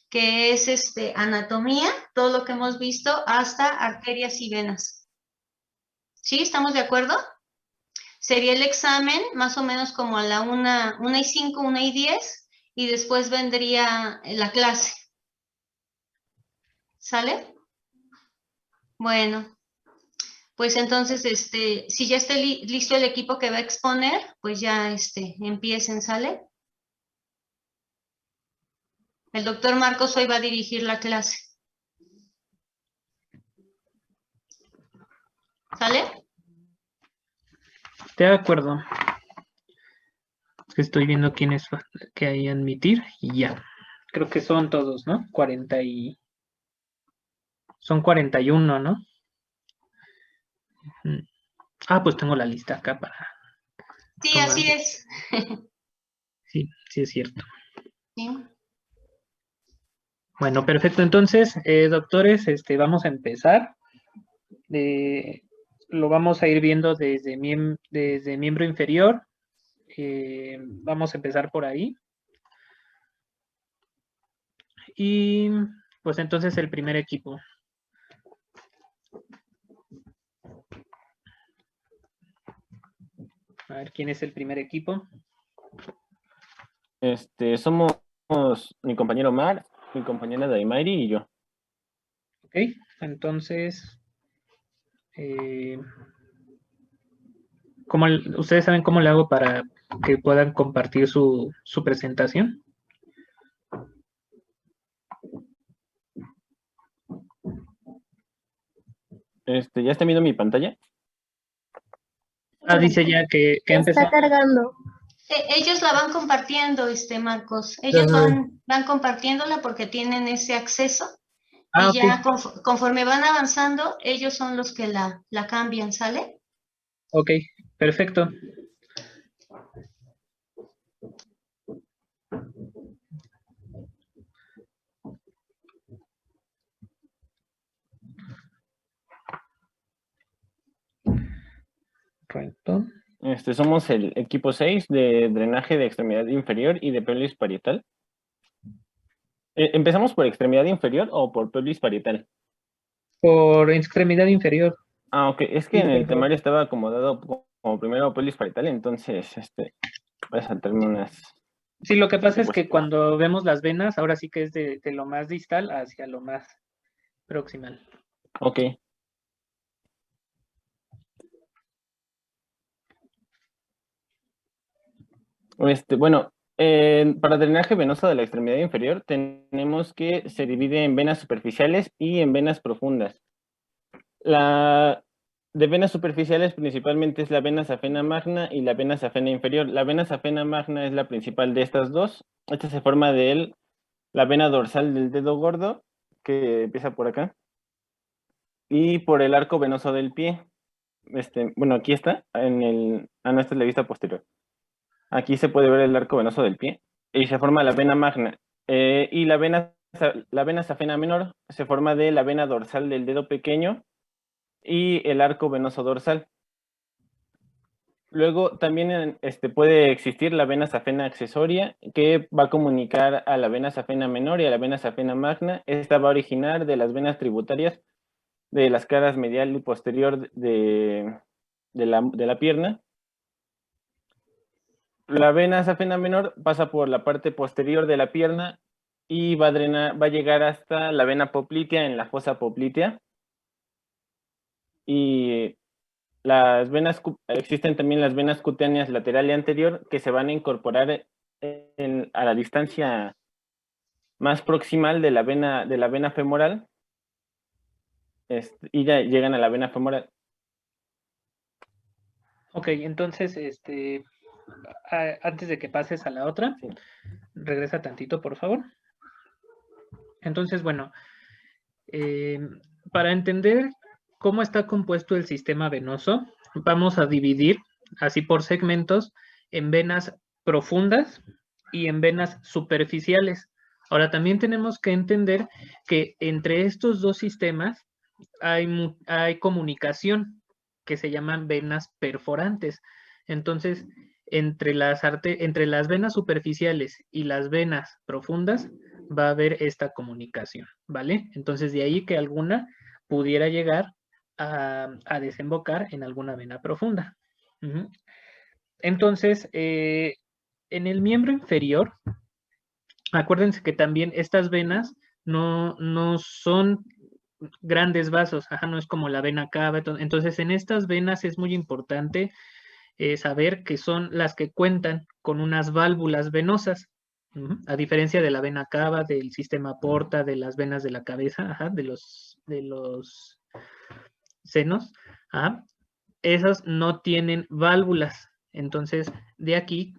que es anatomía, todo lo que hemos visto, hasta arterias y venas. ¿Sí? ¿Estamos de acuerdo? Sería el examen más o menos como a la 1:05, 1:10, y después vendría la clase. ¿Sale? Bueno, pues entonces, si ya esté listo el equipo que va a exponer, pues ya empiecen, ¿sale? El doctor Marcos hoy va a dirigir la clase. ¿Sale? De acuerdo. Estoy viendo quiénes que hay a admitir y ya. Creo que son todos, ¿no? Son 41, ¿no? Ah, pues tengo la lista acá para Sí, tomar. así es. Sí, sí es cierto. Sí. Bueno, perfecto. Entonces, doctores, vamos a empezar. Lo vamos a ir viendo desde miembro inferior. Vamos a empezar por ahí. Y pues entonces el primer equipo. A ver, ¿quién es el primer equipo? Somos mi compañero Omar, mi compañera Daimairi y yo. Ok, entonces, ¿ustedes saben cómo le hago para que puedan compartir su presentación? ¿Ya está viendo mi pantalla? Ah, dice ya que empezó. Está cargando. Ellos la van compartiendo, Marcos. Ellos van compartiéndola porque tienen ese acceso. Ah, Y ya ok. conforme van avanzando, ellos son los que la cambian, ¿sale? Ok, perfecto. Correcto. Somos el equipo 6 de drenaje de extremidad inferior y de pelvis parietal. ¿Empezamos por extremidad inferior o por pelvis parietal? Por extremidad inferior. Ah, ok. Es que Sí, en por el favor. temario estaba acomodado como primero pelvis parietal, entonces voy a saltarme unas. Sí, lo que pasa es que cuando vemos las venas, ahora sí que es de lo más distal hacia lo más proximal. Ok. Bueno, para drenaje venoso de la extremidad inferior tenemos que se divide en venas superficiales y en venas profundas. La de venas superficiales principalmente es la vena safena magna y la vena safena inferior. La vena safena magna es la principal de estas dos. Esta se forma de la vena dorsal del dedo gordo, que empieza por acá, y por el arco venoso del pie. Bueno, aquí está, no, esta es la vista posterior. Aquí se puede ver el arco venoso del pie y se forma la vena magna. Y la vena safena menor se forma de la vena dorsal del dedo pequeño y el arco venoso dorsal. Luego también puede existir la vena safena accesoria que va a comunicar a la vena safena menor y a la vena safena magna. Esta va a originar de las venas tributarias de las caras medial y posterior de la pierna. La vena safena menor pasa por la parte posterior de la pierna y va a llegar hasta la vena poplitea en la fosa poplitea. Y existen también las venas cutáneas lateral y anterior que se van a incorporar a la distancia más proximal de la vena femoral, y ya llegan a la vena femoral. Ok, entonces, antes de que pases a la otra, Sí. regresa tantito, por favor. Entonces, bueno, para entender cómo está compuesto el sistema venoso, vamos a dividir así por segmentos en venas profundas y en venas superficiales. Ahora, también tenemos que entender que entre estos dos sistemas hay comunicación que se llaman venas perforantes. Entonces, entre las venas superficiales y las venas profundas va a haber esta comunicación, ¿vale? Entonces, de ahí que alguna pudiera llegar a desembocar en alguna vena profunda. Ujú. Entonces, en el miembro inferior, acuérdense que también estas venas no son grandes vasos, ajá, no es como la vena cava. Entonces, en estas venas es muy importante saber que son las que cuentan con unas válvulas venosas, a diferencia de la vena cava, del sistema porta, de las venas de la cabeza, ajá, de los senos, ajá, esas no tienen válvulas. Entonces, de aquí,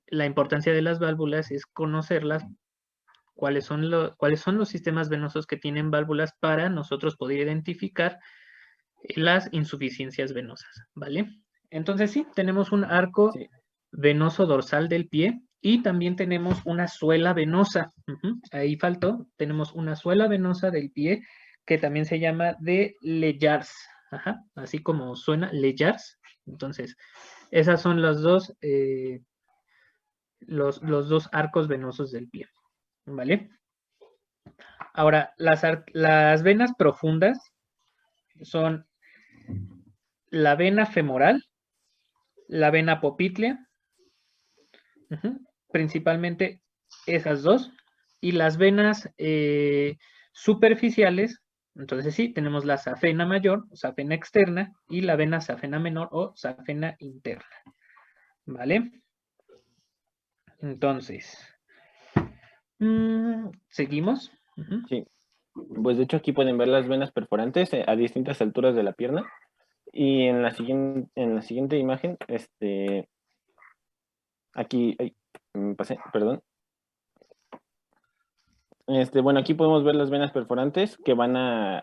la importancia de las válvulas es conocerlas, cuáles son los sistemas venosos que tienen válvulas para nosotros poder identificar las insuficiencias venosas, ¿vale? Entonces sí, tenemos un arco Sí. venoso dorsal del pie y también tenemos una suela venosa. Ahí faltó, tenemos una suela venosa del pie que también se llama de Leyars, así como suena Leyars. Entonces, esas son los dos arcos venosos del pie, ¿vale? Ahora, las venas profundas son la vena femoral, la vena poplitea, principalmente esas dos, y las venas superficiales. Entonces sí, tenemos la safena mayor, o safena externa, y la vena safena menor o safena interna, ¿vale? Entonces, seguimos. Sí, pues de hecho aquí pueden ver las venas perforantes a distintas alturas de la pierna. Y en la siguiente imagen, aquí, ay, me pasé, perdón. Bueno, aquí podemos ver las venas perforantes que van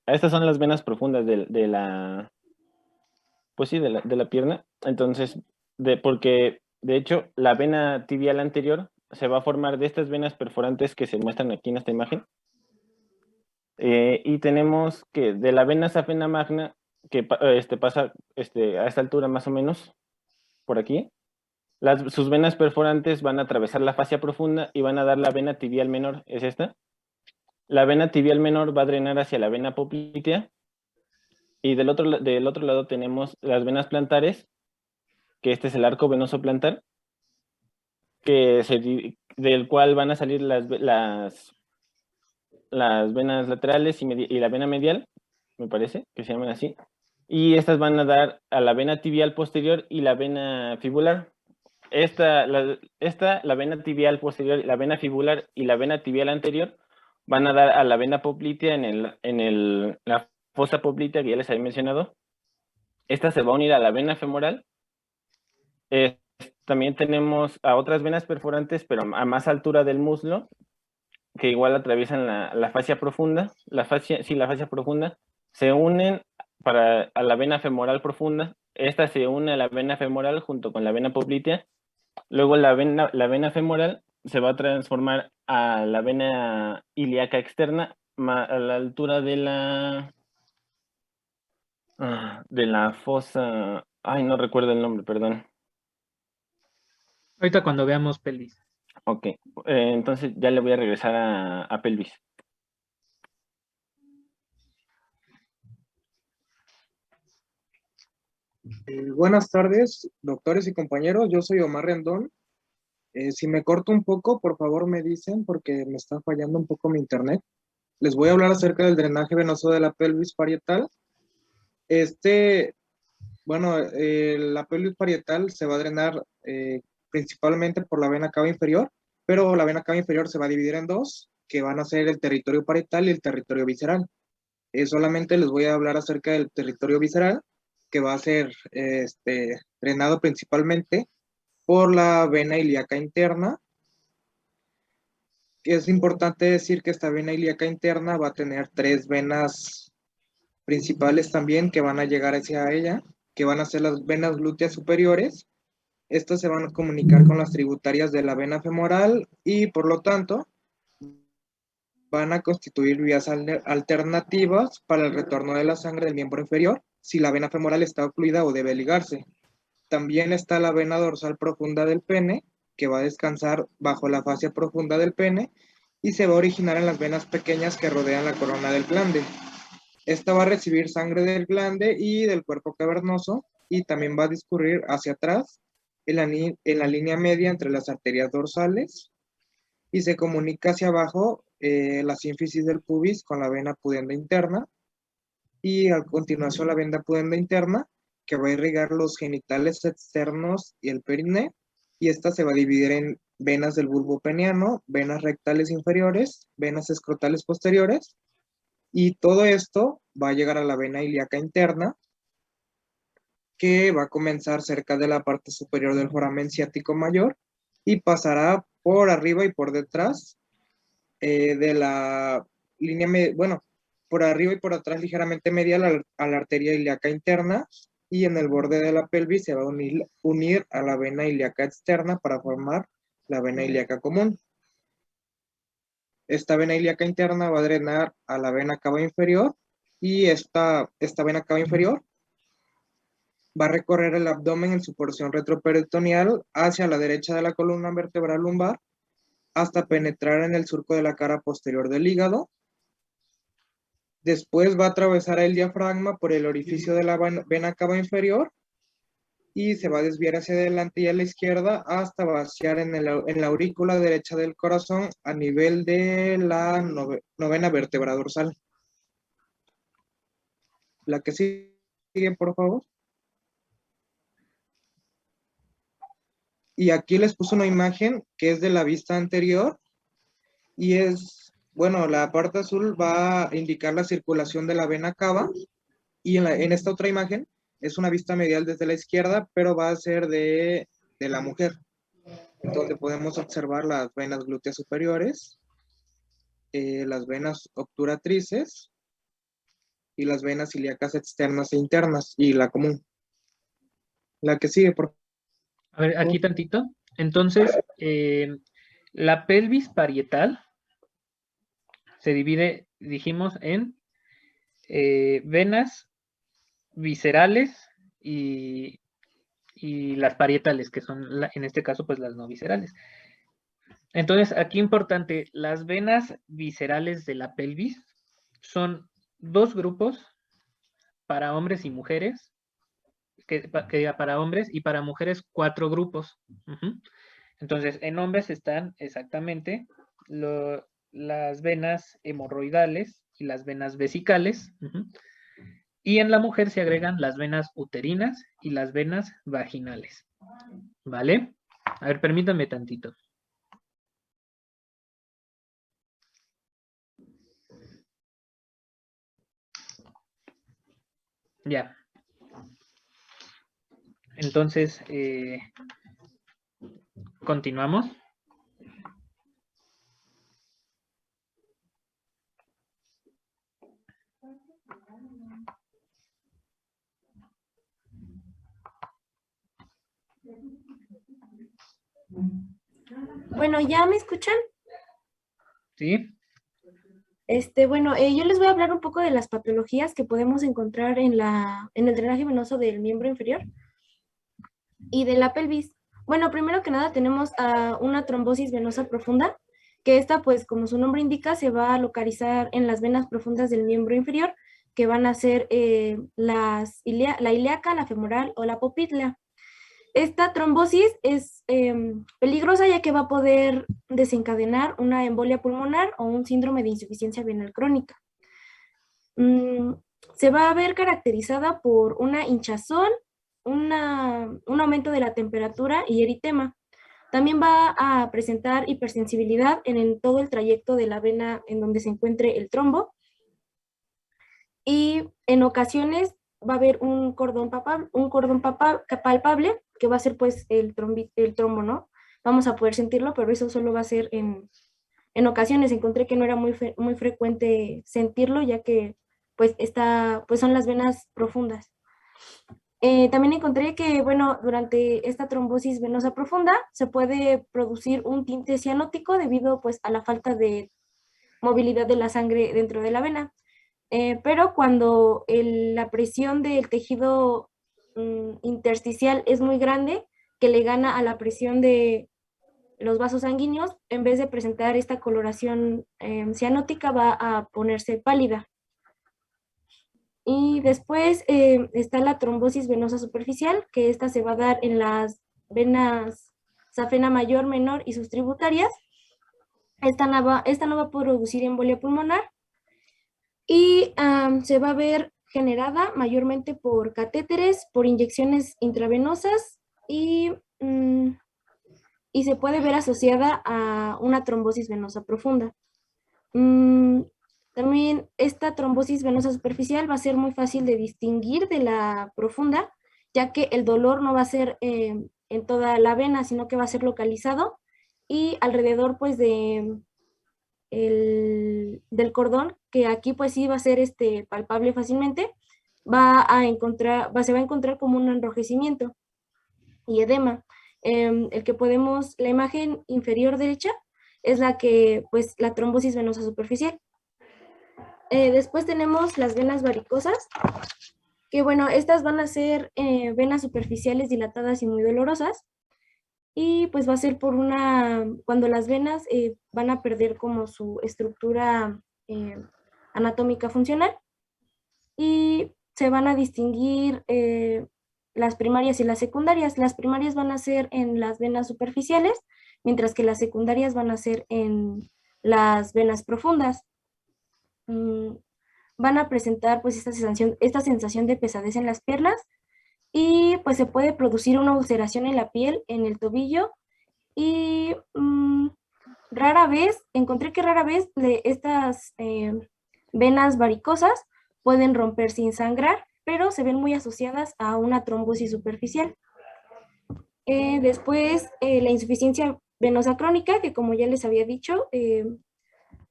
estas son las venas profundas de la, pues sí, de la pierna. Entonces, porque de hecho la vena tibial anterior se va a formar de estas venas perforantes que se muestran aquí en esta imagen. Y tenemos que de la vena safena magna, que pasa a esta altura más o menos, por aquí, sus venas perforantes van a atravesar la fascia profunda y van a dar la vena tibial menor, es esta. La vena tibial menor va a drenar hacia la vena poplitea, y del otro lado tenemos las venas plantares, que este es el arco venoso plantar, del cual van a salir las venas laterales y la vena medial, me parece, que se llaman así. Y estas van a dar a la vena tibial posterior y la vena fibular. La vena tibial posterior, la vena fibular y la vena tibial anterior van a dar a la vena poplitea en la fosa poplitea que ya les había mencionado. Esta se va a unir a la vena femoral. También tenemos a otras venas perforantes, pero a más altura del muslo, que igual atraviesan la fascia profunda. La fascia profunda se unen a la vena femoral profunda. Esta se une a la vena femoral junto con la vena poplitea. Luego la vena femoral se va a transformar a la vena ilíaca externa a la altura de la fosa. Ay, no recuerdo el nombre, perdón. Ahorita cuando veamos pelvis. Ok, entonces ya le voy a regresar a pelvis. Buenas tardes, doctores y compañeros. Yo soy Omar Rendón. Si me corto un poco, por favor me dicen porque me está fallando un poco mi internet. Les voy a hablar acerca del drenaje venoso de la pelvis parietal. La pelvis parietal se va a drenar principalmente por la vena cava inferior, pero la vena cava inferior se va a dividir en dos, que van a ser el territorio parietal y el territorio visceral. Solamente les voy a hablar acerca del territorio visceral, que va a ser drenado principalmente por la vena ilíaca interna. Es importante decir que esta vena ilíaca interna va a tener 3 venas principales también que van a llegar hacia ella, que van a ser las venas glúteas superiores. Estas se van a comunicar con las tributarias de la vena femoral y por lo tanto van a constituir vías alternativas para el retorno de la sangre del miembro inferior si la vena femoral está ocluida o debe ligarse. También está la vena dorsal profunda del pene, que va a descansar bajo la fascia profunda del pene y se va a originar en las venas pequeñas que rodean la corona del glande. Esta va a recibir sangre del glande y del cuerpo cavernoso y también va a discurrir hacia atrás en la línea media entre las arterias dorsales y se comunica hacia abajo la sínfisis del pubis con la vena pudenda interna y a continuación la vena pudenda interna que va a irrigar los genitales externos y el periné, y esta se va a dividir en venas del bulbo peniano, venas rectales inferiores, venas escrotales posteriores, y todo esto va a llegar a la vena ilíaca interna, que va a comenzar cerca de la parte superior del foramen ciático mayor y pasará por arriba y por detrás de la línea, bueno, por arriba y por atrás ligeramente medial a la arteria ilíaca interna, y en el borde de la pelvis se va a unir a la vena ilíaca externa para formar la vena ilíaca común. Esta vena ilíaca interna va a drenar a la vena cava inferior, y esta vena cava inferior va a recorrer el abdomen en su porción retroperitoneal hacia la derecha de la columna vertebral lumbar hasta penetrar en el surco de la cara posterior del hígado. Después va a atravesar el diafragma por el orificio de la vena cava inferior y se va a desviar hacia adelante y a la izquierda hasta vaciar en la aurícula derecha del corazón a nivel de la novena vértebra dorsal. La que sigue, por favor. Y aquí les puse una imagen que es de la vista anterior y es, bueno, la parte azul va a indicar la circulación de la vena cava, y en esta otra imagen es una vista medial desde la izquierda, pero va a ser de la mujer, donde podemos observar las venas glúteas superiores, las venas obturatrices y las venas ilíacas externas e internas, y la común. La que sigue, por favor. A ver, aquí tantito. Entonces, la pelvis parietal se divide, dijimos, en venas viscerales y las parietales, que son, en este caso, pues las no viscerales. Entonces, aquí importante, las venas viscerales de la pelvis son dos grupos para hombres y mujeres, que para hombres, y para mujeres 4 grupos. Entonces, en hombres están exactamente las venas hemorroidales y las venas vesicales. Y en la mujer se agregan las venas uterinas y las venas vaginales. ¿Vale? A ver, permítanme tantito. Ya. Entonces, continuamos. Bueno, ¿ya me escuchan? ¿Sí? Bueno, yo les voy a hablar un poco de las patologías que podemos encontrar en el drenaje venoso del miembro inferior y de la pelvis. Bueno, primero que nada tenemos una trombosis venosa profunda, que esta, pues, como su nombre indica, se va a localizar en las venas profundas del miembro inferior, que van a ser la ilíaca, la femoral o la popltea. Esta trombosis es peligrosa, ya que va a poder desencadenar una embolia pulmonar o un síndrome de insuficiencia renal crónica. Se va a ver caracterizada por una hinchazón, un aumento de la temperatura y eritema. También va a presentar hipersensibilidad en todo el trayecto de la vena en donde se encuentre el trombo. Y en ocasiones va a haber un cordón palpable, que va a ser pues el trombo, ¿no? Vamos a poder sentirlo, pero eso solo va a ser en ocasiones. Encontré que no era muy frecuente sentirlo, ya que pues son las venas profundas. También encontré que, bueno, durante esta trombosis venosa profunda se puede producir un tinte cianótico debido pues a la falta de movilidad de la sangre dentro de la vena. Pero cuando la presión del tejido intersticial es muy grande, que le gana a la presión de los vasos sanguíneos, en vez de presentar esta coloración cianótica, va a ponerse pálida. Y después está la trombosis venosa superficial, que esta se va a dar en las venas safena mayor, menor y sus tributarias. Esta no va a producir embolia pulmonar y se va a ver generada mayormente por catéteres, por inyecciones intravenosas y se puede ver asociada a una trombosis venosa profunda. También esta trombosis venosa superficial va a ser muy fácil de distinguir de la profunda, ya que el dolor no va a ser en toda la vena, sino que va a ser localizado y alrededor pues del cordón, que aquí pues sí va a ser palpable fácilmente, se va a encontrar como un enrojecimiento y edema. La imagen inferior derecha es la trombosis venosa superficial. Después tenemos las venas varicosas, que bueno, estas van a ser venas superficiales dilatadas y muy dolorosas, y pues va a ser cuando las venas van a perder como su estructura anatómica funcional, y se van a distinguir las primarias y las secundarias. Las primarias van a ser en las venas superficiales, mientras que las secundarias van a ser en las venas profundas. Van a presentar pues esta sensación de pesadez en las piernas, y pues se puede producir una ulceración en la piel, en el tobillo, y encontré que rara vez estas venas varicosas pueden romper sin sangrar, pero se ven muy asociadas a una trombosis superficial. Después, la insuficiencia venosa crónica, que como ya les había dicho,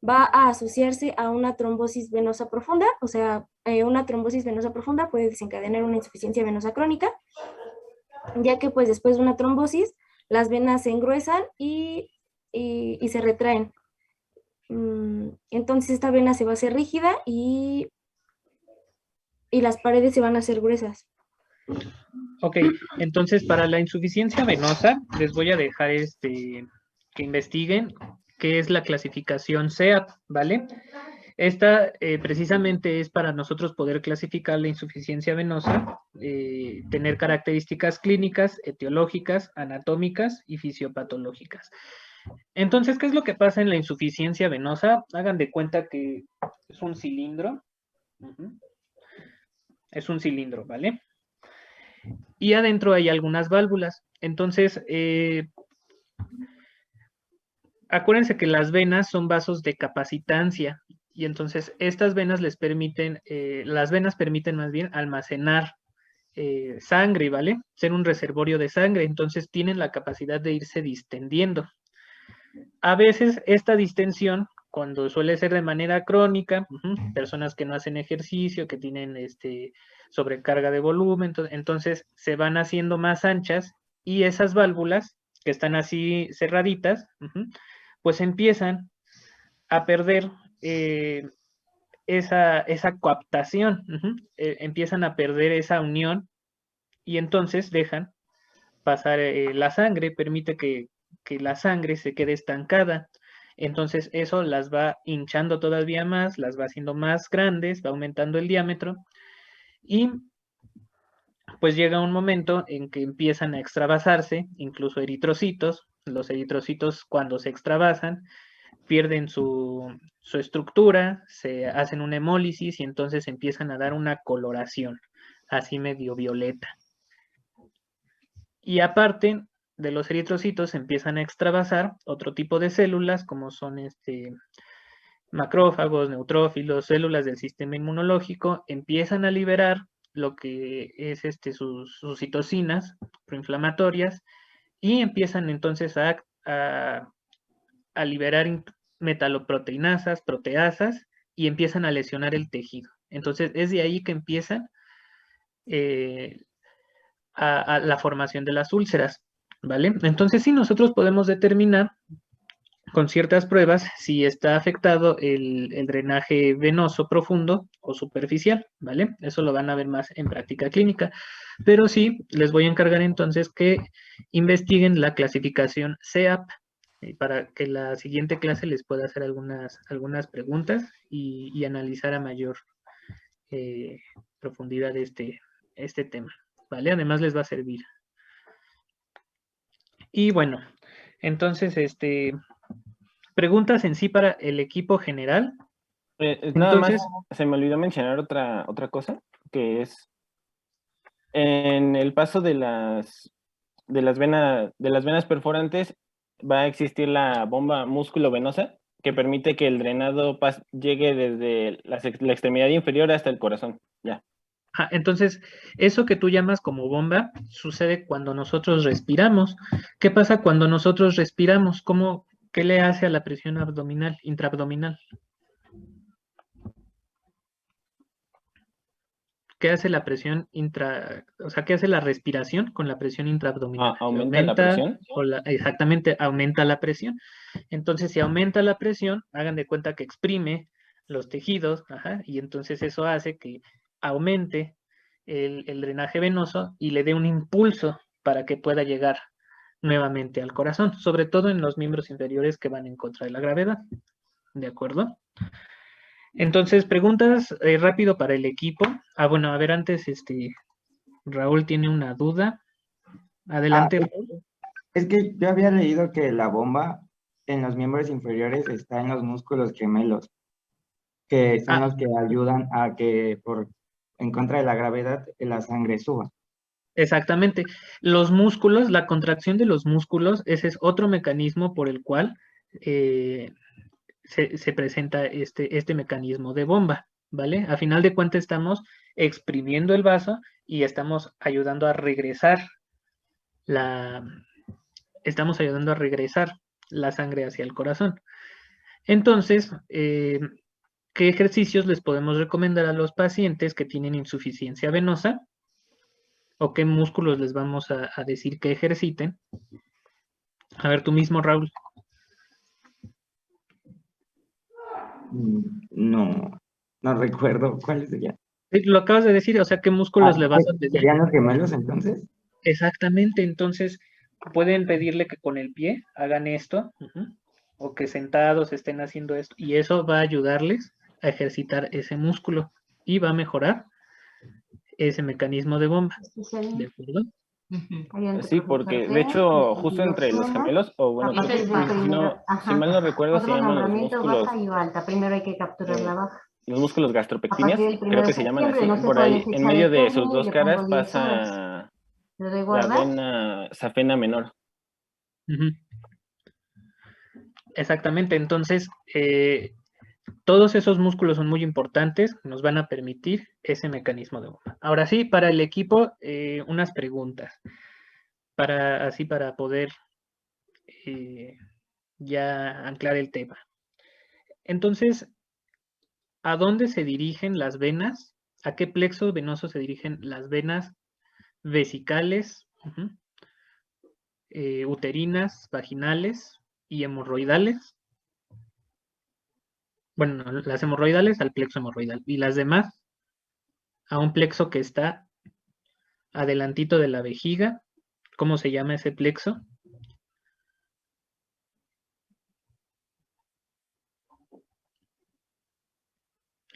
va a asociarse a una trombosis venosa profunda, o sea, una trombosis venosa profunda puede desencadenar una insuficiencia venosa crónica, ya que pues después de una trombosis las venas se engruesan y se retraen. Entonces esta vena se va a hacer rígida y las paredes se van a hacer gruesas. Ok, entonces para la insuficiencia venosa les voy a dejar que investiguen qué es la clasificación SEAP, ¿vale? Esta precisamente es para nosotros poder clasificar la insuficiencia venosa, tener características clínicas, etiológicas, anatómicas y fisiopatológicas. Entonces, ¿qué es lo que pasa en la insuficiencia venosa? Hagan de cuenta que es un cilindro. Es un cilindro, ¿vale? Y adentro hay algunas válvulas. Entonces, acuérdense que las venas son vasos de capacitancia, y entonces estas venas las venas permiten más bien almacenar sangre, ¿vale? Ser un reservorio de sangre, entonces tienen la capacidad de irse distendiendo. A veces esta distensión, cuando suele ser de manera crónica, personas que no hacen ejercicio, que tienen sobrecarga de volumen, entonces se van haciendo más anchas, y esas válvulas que están así cerraditas, pues empiezan a perder esa coaptación, empiezan a perder esa unión, y entonces dejan pasar la sangre, permite que la sangre se quede estancada. Entonces eso las va hinchando todavía más, las va haciendo más grandes, va aumentando el diámetro, y pues llega un momento en que empiezan a extravasarse, incluso eritrocitos. Los eritrocitos, cuando se extravasan, pierden su estructura, se hacen una hemólisis y entonces empiezan a dar una coloración, así medio violeta. Y aparte de los eritrocitos empiezan a extravasar otro tipo de células, como son macrófagos, neutrófilos, células del sistema inmunológico, empiezan a liberar lo que es sus citocinas proinflamatorias, y empiezan entonces a liberar metaloproteinasas, proteasas, y empiezan a lesionar el tejido. Entonces es de ahí que empiezan a la formación de las úlceras, ¿vale? Entonces sí, nosotros podemos determinar con ciertas pruebas si está afectado el drenaje venoso profundo o superficial, ¿vale? Eso lo van a ver más en práctica clínica, pero sí les voy a encargar entonces que investiguen la clasificación SEAP, y para que la siguiente clase les pueda hacer algunas preguntas y analizar a mayor profundidad este tema, ¿vale? Además les va a servir. Y bueno, entonces, preguntas en sí para el equipo general. Nada más Entonces, se me olvidó mencionar otra cosa, que es en el paso de las venas perforantes va a existir la bomba músculo-venosa que permite que el drenado llegue desde la extremidad inferior hasta el corazón. Ya. entonces, eso que tú llamas como bomba sucede cuando nosotros respiramos. ¿Qué pasa cuando nosotros respiramos? ¿Qué le hace a la presión abdominal, intraabdominal? ¿Qué hace la presión qué hace la respiración con la presión intraabdominal? ¿Aumenta la presión? Exactamente, aumenta la presión. Entonces, si aumenta la presión, hagan de cuenta que exprime los tejidos, y entonces eso hace que aumente el drenaje venoso y le dé un impulso para que pueda llegar nuevamente al corazón, sobre todo en los miembros inferiores que van en contra de la gravedad. ¿De acuerdo? Entonces, preguntas rápido para el equipo. Bueno, a ver, antes, Raúl tiene una duda. Adelante, Raúl. Es que yo había leído que la bomba en los miembros inferiores está en los músculos gemelos, que son los que ayudan a que en contra de la gravedad la sangre suba. Exactamente. Los músculos, la contracción de los músculos, ese es otro mecanismo por el cual se presenta este mecanismo de bomba, ¿vale? A final de cuentas estamos exprimiendo el vaso y estamos ayudando a regresar la sangre hacia el corazón. Entonces, ¿qué ejercicios les podemos recomendar a los pacientes que tienen insuficiencia venosa? ¿O qué músculos les vamos a decir que ejerciten? A ver, tú mismo, Raúl. No recuerdo cuáles serían. Lo acabas de decir, o sea, ¿qué músculos le vas a pedir? ¿Serían los gemelos entonces? Exactamente, entonces pueden pedirle que con el pie hagan esto, o que sentados estén haciendo esto, y eso va a ayudarles a ejercitar ese músculo y va a mejorar ese mecanismo de bomba. ¿De acuerdo? Sí, porque de hecho, justo entre los gemelos, o bueno, si mal no recuerdo, se llaman los músculos. Primero hay que capturar la baja. Los músculos gastropequeños, creo que se llaman así. Por ahí, en medio de sus dos caras pasa la vena safena menor. Exactamente, entonces todos esos músculos son muy importantes, nos van a permitir ese mecanismo de bomba. Ahora sí, para el equipo, unas preguntas, para poder ya anclar el tema. Entonces, ¿a dónde se dirigen las venas? ¿A qué plexo venoso se dirigen las venas vesicales, uterinas, vaginales y hemorroidales? Bueno, las hemorroidales al plexo hemorroidal y las demás a un plexo que está adelantito de la vejiga. ¿Cómo se llama ese plexo?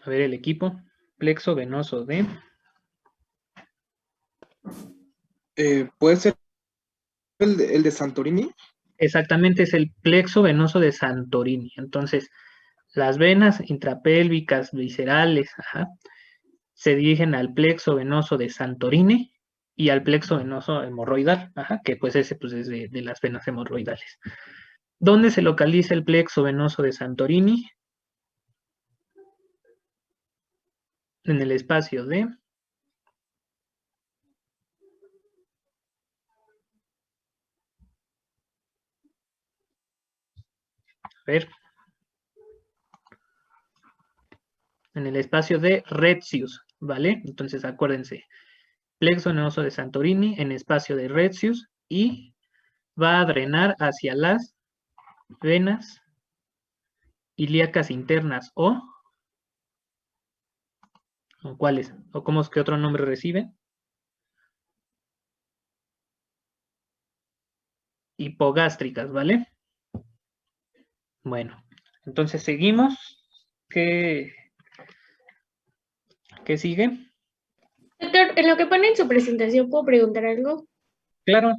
A ver, el equipo. Plexo venoso de... ¿Puede ser el de Santorini? Exactamente, es el plexo venoso de Santorini. Entonces, las venas intrapélvicas viscerales se dirigen al plexo venoso de Santorini y al plexo venoso hemorroidal, que pues ese pues, es de las venas hemorroidales. ¿Dónde se localiza el plexo venoso de Santorini? En el espacio de... A ver. En el espacio de Retzius, ¿vale? Entonces acuérdense. Plexo venoso de Santorini en espacio de Retzius y va a drenar hacia las venas ilíacas internas o ¿cuáles? ¿O cómo es que otro nombre recibe? Hipogástricas, ¿vale? Bueno, entonces seguimos. ¿Qué sigue? Doctor, en lo que pone en su presentación, ¿puedo preguntar algo? Claro.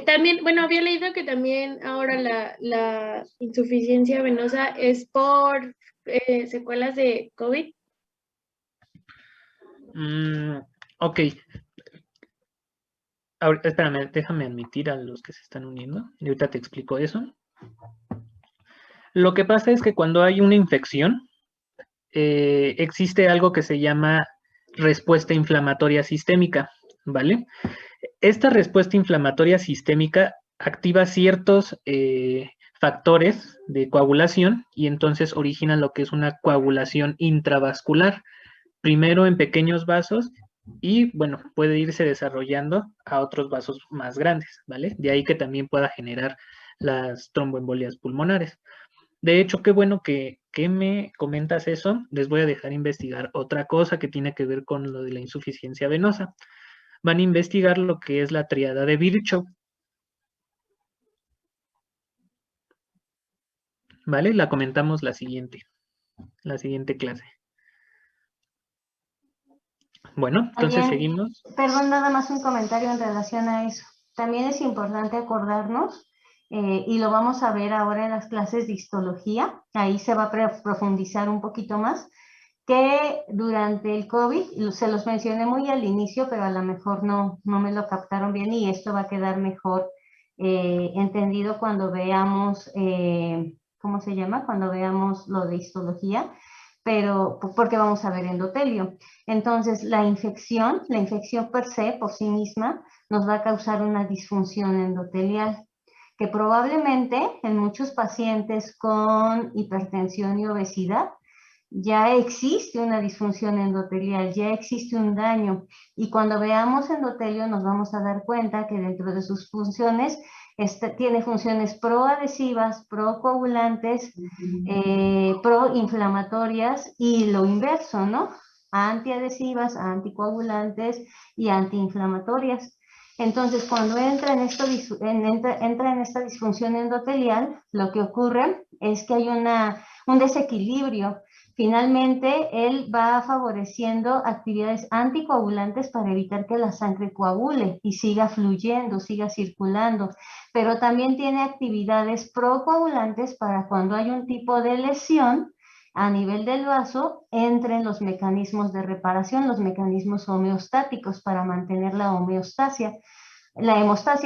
También, bueno, había leído que también ahora la insuficiencia venosa es por secuelas de COVID. Ok. Ahora, espérame, déjame admitir a los que se están uniendo. Y ahorita te explico eso. Lo que pasa es que cuando hay una infección, existe algo que se llama respuesta inflamatoria sistémica, ¿vale? Esta respuesta inflamatoria sistémica activa ciertos factores de coagulación y entonces origina lo que es una coagulación intravascular, primero en pequeños vasos y, bueno, puede irse desarrollando a otros vasos más grandes, ¿vale? De ahí que también pueda generar las tromboembolias pulmonares. De hecho, qué bueno que me comentas eso. Les voy a dejar investigar otra cosa que tiene que ver con lo de la insuficiencia venosa. Van a investigar lo que es la tríada de Virchow. ¿Vale? La comentamos la siguiente clase. Bueno, entonces También, seguimos. perdón, nada más un comentario en relación a eso. También es importante acordarnos, y lo vamos a ver ahora en las clases de histología, ahí se va a profundizar un poquito más, que durante el COVID, se los mencioné muy al inicio, pero a lo mejor no me lo captaron bien y esto va a quedar mejor entendido cuando veamos, ¿cómo se llama? Cuando veamos lo de histología, pero porque vamos a ver endotelio. Entonces, la infección per se, por sí misma, nos va a causar una disfunción endotelial, que probablemente en muchos pacientes con hipertensión y obesidad ya existe una disfunción endotelial, ya existe un daño. Y cuando veamos endotelio nos vamos a dar cuenta que dentro de sus funciones tiene funciones proadhesivas, procoagulantes, proinflamatorias y lo inverso, ¿no? Antiadhesivas, anticoagulantes y antiinflamatorias. Entonces, cuando entra en esta disfunción endotelial, lo que ocurre es que hay un desequilibrio. Finalmente, él va favoreciendo actividades anticoagulantes para evitar que la sangre coagule y siga fluyendo, siga circulando, pero también tiene actividades procoagulantes para cuando hay un tipo de lesión a nivel del vaso, entren los mecanismos de reparación, los mecanismos homeostáticos para mantener la hemostasia,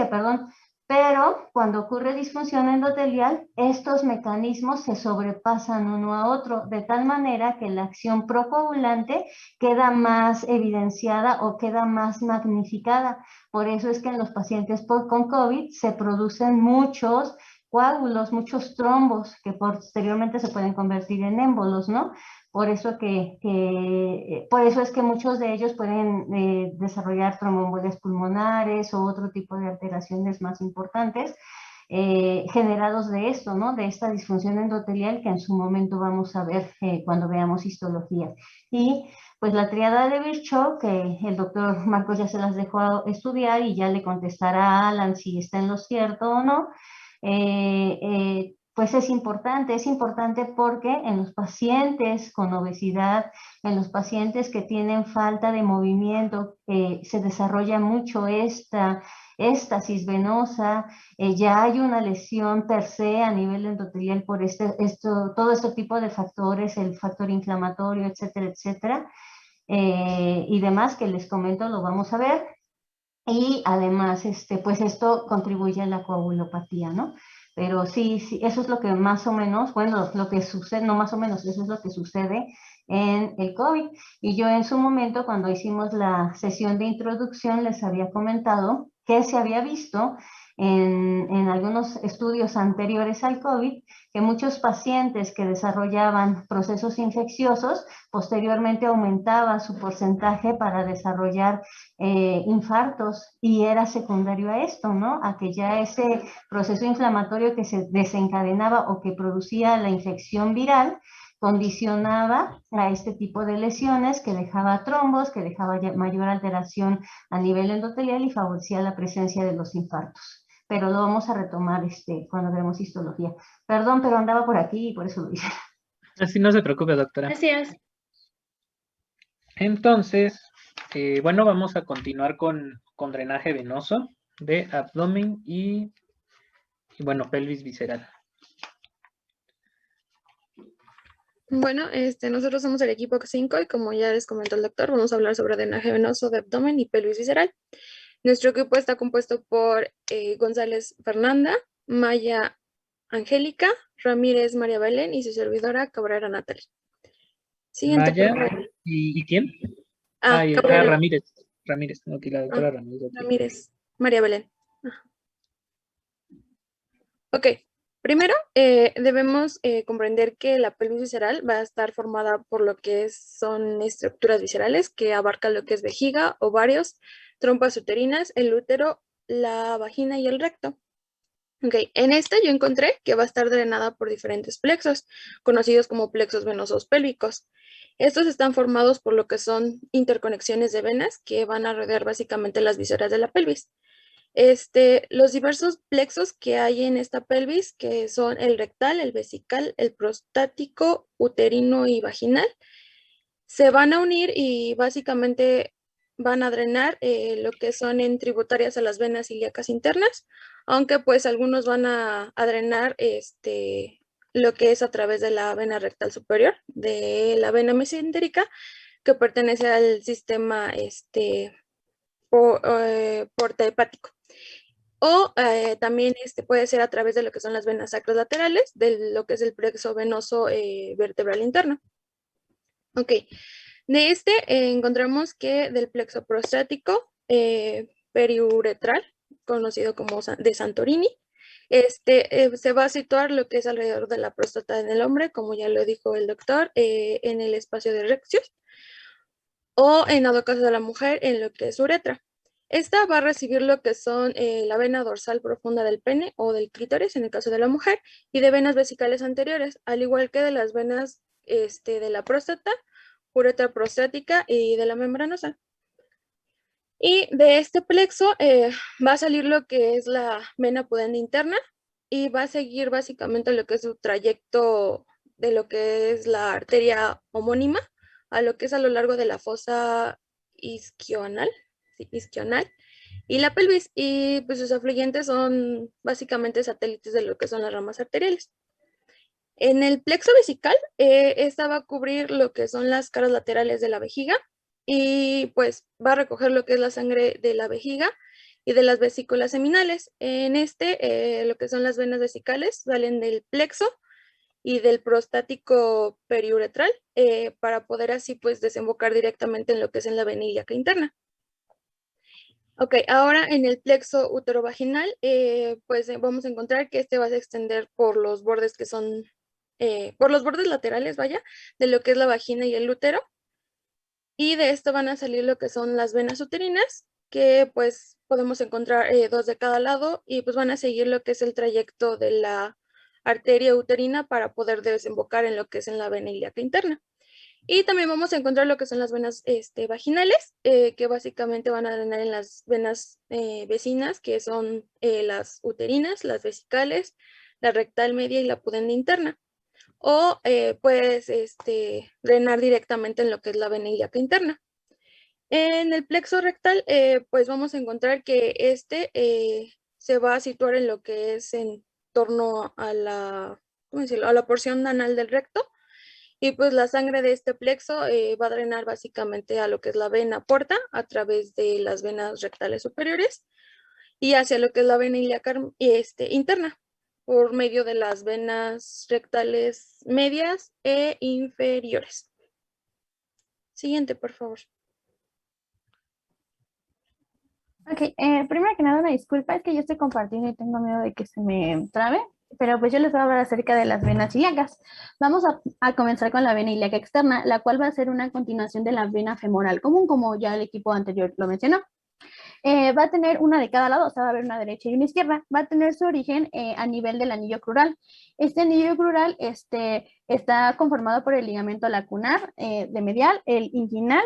perdón. Pero cuando ocurre disfunción endotelial, estos mecanismos se sobrepasan uno a otro, de tal manera que la acción procoagulante queda más evidenciada o queda más magnificada. Por eso es que en los pacientes con COVID se producen muchos coágulos, muchos trombos que posteriormente se pueden convertir en émbolos, ¿no? Por eso es que muchos de ellos pueden desarrollar tromboembolias pulmonares o otro tipo de alteraciones más importantes generados de esto, ¿no? De esta disfunción endotelial que en su momento vamos a ver cuando veamos histología. Y pues la tríada de Virchow, que el doctor Marcos ya se las dejó estudiar y ya le contestará a Alan si está en lo cierto o no. Pues es importante porque en los pacientes con obesidad, en los pacientes que tienen falta de movimiento, se desarrolla mucho esta éstasis venosa, ya hay una lesión per se a nivel endotelial por todo este tipo de factores, el factor inflamatorio, etcétera, etcétera, y demás que les comento, lo vamos a ver. Y además, pues esto contribuye a la coagulopatía, ¿no? Pero sí, eso es lo que más o menos, bueno, lo que sucede, no más o menos, eso es lo que sucede en el COVID. Y yo en su momento, cuando hicimos la sesión de introducción, les había comentado que se había visto en algunos estudios anteriores al COVID, que muchos pacientes que desarrollaban procesos infecciosos, posteriormente aumentaba su porcentaje para desarrollar infartos, y era secundario a esto, ¿no? A que ya ese proceso inflamatorio que se desencadenaba o que producía la infección viral condicionaba a este tipo de lesiones que dejaba trombos, que dejaba mayor alteración a nivel endotelial y favorecía la presencia de los infartos. pero lo vamos a retomar cuando veamos histología. Perdón, pero andaba por aquí y por eso lo hice. Así no se preocupe, doctora. Gracias. Entonces, bueno, vamos a continuar con drenaje venoso de abdomen y bueno, pelvis visceral. Bueno, nosotros somos el equipo 5 y como ya les comentó el doctor, vamos a hablar sobre drenaje venoso de abdomen y pelvis visceral. Nuestro equipo está compuesto por González Fernanda, Maya Angélica, Ramírez María Belén y su servidora Cabrera Natalia. Siguiente, Maya, por favor. ¿y quién? Cabrera Ramírez. Ramírez, ok, la doctora Ramírez. Okay. Ramírez María Belén. Ok, primero debemos comprender que la pelvis visceral va a estar formada por lo que son estructuras viscerales que abarcan lo que es vejiga, ovarios, trompas uterinas, el útero, la vagina y el recto. Ok, en esta yo encontré que va a estar drenada por diferentes plexos, conocidos como plexos venosos pélvicos. Estos están formados por lo que son interconexiones de venas que van a rodear básicamente las vísceras de la pelvis. Los diversos plexos que hay en esta pelvis, que son el rectal, el vesical, el prostático, uterino y vaginal, se van a unir y básicamente van a drenar lo que son en tributarias a las venas ilíacas internas, aunque pues algunos van a drenar lo que es a través de la vena rectal superior, de la vena mesentérica, que pertenece al sistema porta hepático. O también puede ser a través de lo que son las venas sacras laterales, de lo que es el plexo venoso vertebral interno. Ok, de encontramos que del plexo prostático periuretral, conocido como de Santorini, se va a situar lo que es alrededor de la próstata en el hombre, como ya lo dijo el doctor, en el espacio de Rexius, o en dado caso de la mujer, en lo que es uretra. Esta va a recibir lo que son la vena dorsal profunda del pene o del clítoris, en el caso de la mujer, y de venas vesicales anteriores, al igual que de las venas de la próstata, uretra prostática y de la membranosa. Y de este plexo va a salir lo que es la vena pudenda interna y va a seguir básicamente lo que es su trayecto de lo que es la arteria homónima a lo que es a lo largo de la fosa isquional, y la pelvis, y pues sus afluentes son básicamente satélites de lo que son las ramas arteriales. En el plexo vesical, esta va a cubrir lo que son las caras laterales de la vejiga y pues va a recoger lo que es la sangre de la vejiga y de las vesículas seminales. En lo que son las venas vesicales salen del plexo y del prostático periuretral para poder así pues desembocar directamente en lo que es en la vena ilíaca interna. Ok, ahora en el plexo uterovaginal, pues vamos a encontrar que va a extender por los bordes que son, por los bordes laterales, vaya, de lo que es la vagina y el útero. Y de esto van a salir lo que son las venas uterinas, que pues podemos encontrar 2 de cada lado y pues van a seguir lo que es el trayecto de la arteria uterina para poder desembocar en lo que es en la vena ilíaca interna. Y también vamos a encontrar lo que son las venas vaginales, que básicamente van a drenar en las venas vecinas, que son las uterinas, las vesicales, la rectal media y la pudenda interna. O puedes drenar directamente en lo que es la vena ilíaca interna. En el plexo rectal, pues vamos a encontrar que se va a situar en lo que es en torno a la, ¿cómo decirlo?, a la porción anal del recto. Y pues la sangre de este plexo va a drenar básicamente a lo que es la vena porta a través de las venas rectales superiores y hacia lo que es la vena ilíaca interna por medio de las venas rectales medias e inferiores. Siguiente, por favor. Ok, primero que nada una disculpa, es que yo estoy compartiendo y tengo miedo de que se me trabe, pero pues yo les voy a hablar acerca de las venas ilíacas. Vamos a comenzar con la vena ilíaca externa, la cual va a ser una continuación de la vena femoral común, como ya el equipo anterior lo mencionó. Va a tener una de cada lado, o sea, va a haber una derecha y una izquierda. Va a tener su origen a nivel del anillo crural. Este anillo crural está conformado por el ligamento lacunar de medial, el inguinal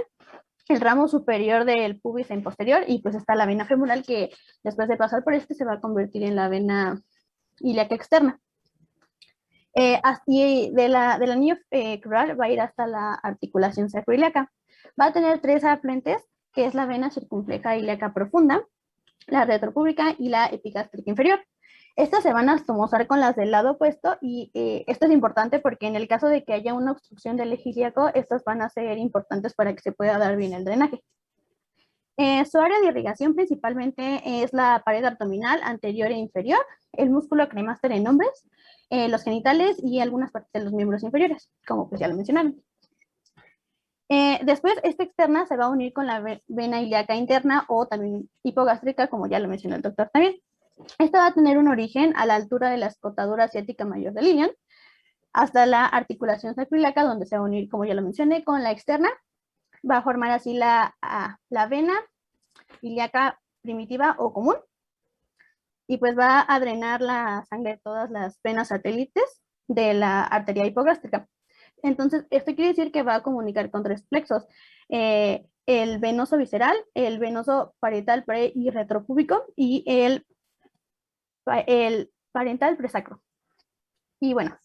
el ramo superior del pubis en posterior, y pues está la vena femoral que después de pasar por este se va a convertir en la vena ilíaca externa. Y del anillo crural va a ir hasta la articulación sacroiliaca. Va a tener 3 afluentes, que es la vena circunfleja ilíaca profunda, la retropúbica y la epigástrica inferior. Estas se van a tomosar con las del lado opuesto, y esto es importante porque en el caso de que haya una obstrucción del eje ilíaco, estas van a ser importantes para que se pueda dar bien el drenaje. Su área de irrigación principalmente es la pared abdominal anterior e inferior, el músculo cremaster en hombres, los genitales y algunas partes de los miembros inferiores, como pues ya lo mencionaron. Después, esta externa se va a unir con la vena ilíaca interna o también hipogástrica, como ya lo mencionó el doctor también. Esta va a tener un origen a la altura de la escotadura asiática mayor del ilion, hasta la articulación sacroiliaca, donde se va a unir, como ya lo mencioné, con la externa. Va a formar así la vena ilíaca primitiva o común, y pues va a drenar la sangre de todas las venas satélites de la arteria hipogástrica. Entonces, esto quiere decir que va a comunicar con 3 plexos, el venoso visceral, el venoso parietal pre y retropúbico, y el parental presacro. Y bueno,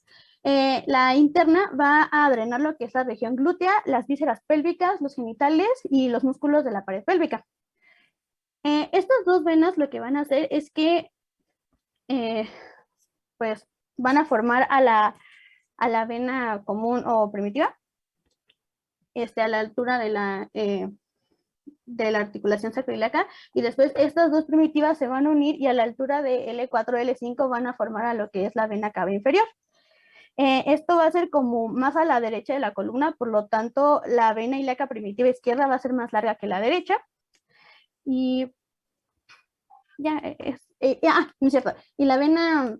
la interna va a drenar lo que es la región glútea, las vísceras pélvicas, los genitales y los músculos de la pared pélvica. Estas 2 venas lo que van a hacer es que pues van a formar a la vena común o primitiva, a la altura de la articulación sacroiliaca, y después estas 2 primitivas se van a unir y a la altura de L4, L5 van a formar a lo que es la vena cava inferior. Esto va a ser como más a la derecha de la columna, por lo tanto la vena ilíaca primitiva izquierda va a ser más larga que la derecha, y ya no es cierto, y la vena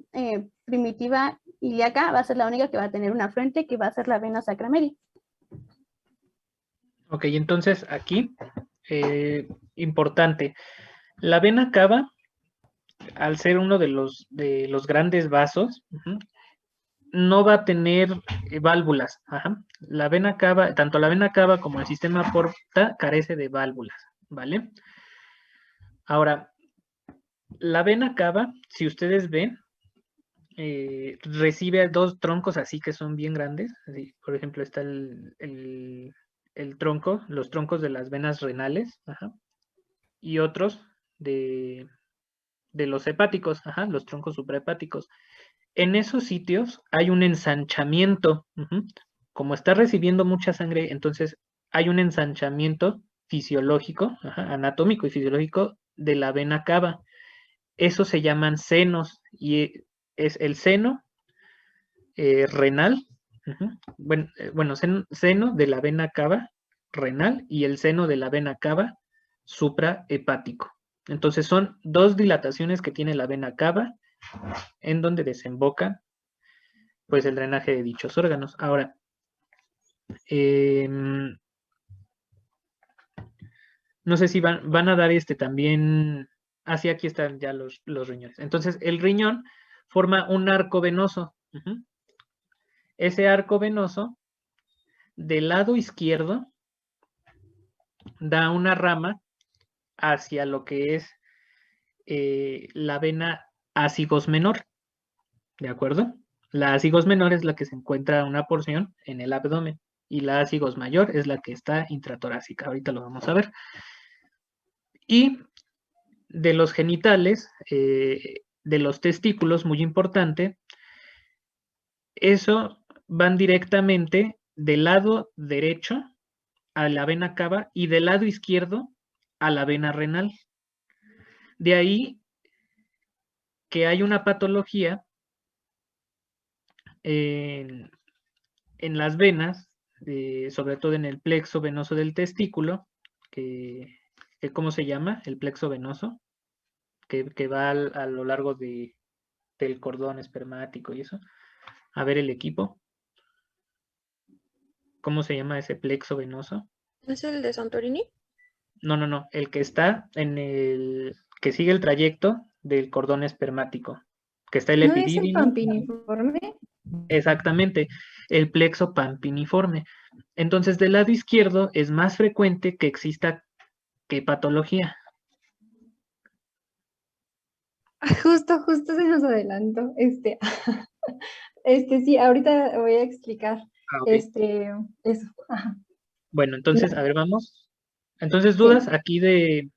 primitiva ilíaca va a ser la única que va a tener una frente, que va a ser la vena sacra media. Ok, entonces aquí, importante, la vena cava, al ser uno de los grandes vasos, no va a tener válvulas. La vena cava, tanto la vena cava como el sistema porta carece de válvulas, ¿vale? Ahora, la vena cava, si ustedes ven, recibe 2 troncos así que son bien grandes. Así, por ejemplo, está el tronco, los troncos de las venas renales, y otros de los hepáticos, los troncos suprahepáticos. En esos sitios hay un ensanchamiento. Como está recibiendo mucha sangre, entonces hay un ensanchamiento fisiológico, anatómico y fisiológico de la vena cava. Eso se llaman senos, y es el seno renal, bueno, seno de la vena cava renal y el seno de la vena cava suprahepático. Entonces son 2 dilataciones que tiene la vena cava en donde desemboca pues el drenaje de dichos órganos. Ahora, no sé si van a dar también. Así aquí están ya los riñones. Entonces, el riñón forma un arco venoso. Ese arco venoso, del lado izquierdo, da una rama hacia lo que es la vena ácigos menor. ¿De acuerdo? La ácigos menor es la que se encuentra una porción en el abdomen, y la ácigos mayor es la que está intratorácica. Ahorita lo vamos a ver. Y de los genitales, de los testículos, muy importante, eso van directamente del lado derecho a la vena cava y del lado izquierdo a la vena renal. De ahí que hay una patología en las venas, sobre todo en el plexo venoso del testículo, que ¿cómo se llama? El plexo venoso, que va a lo largo del cordón espermático y eso. A ver el equipo. ¿Cómo se llama ese plexo venoso? ¿Es el de Santorini? No. El que está que sigue el trayecto del cordón espermático. Que está el ¿No es el epidídimo. pampiniforme? Exactamente, el plexo pampiniforme. Entonces, del lado izquierdo es más frecuente que exista ¿qué patología? Justo se nos adelantó. Sí, ahorita voy a explicar Ok. eso. Ajá. Bueno, entonces, a ver, vamos. Entonces, Sí. dudas aquí de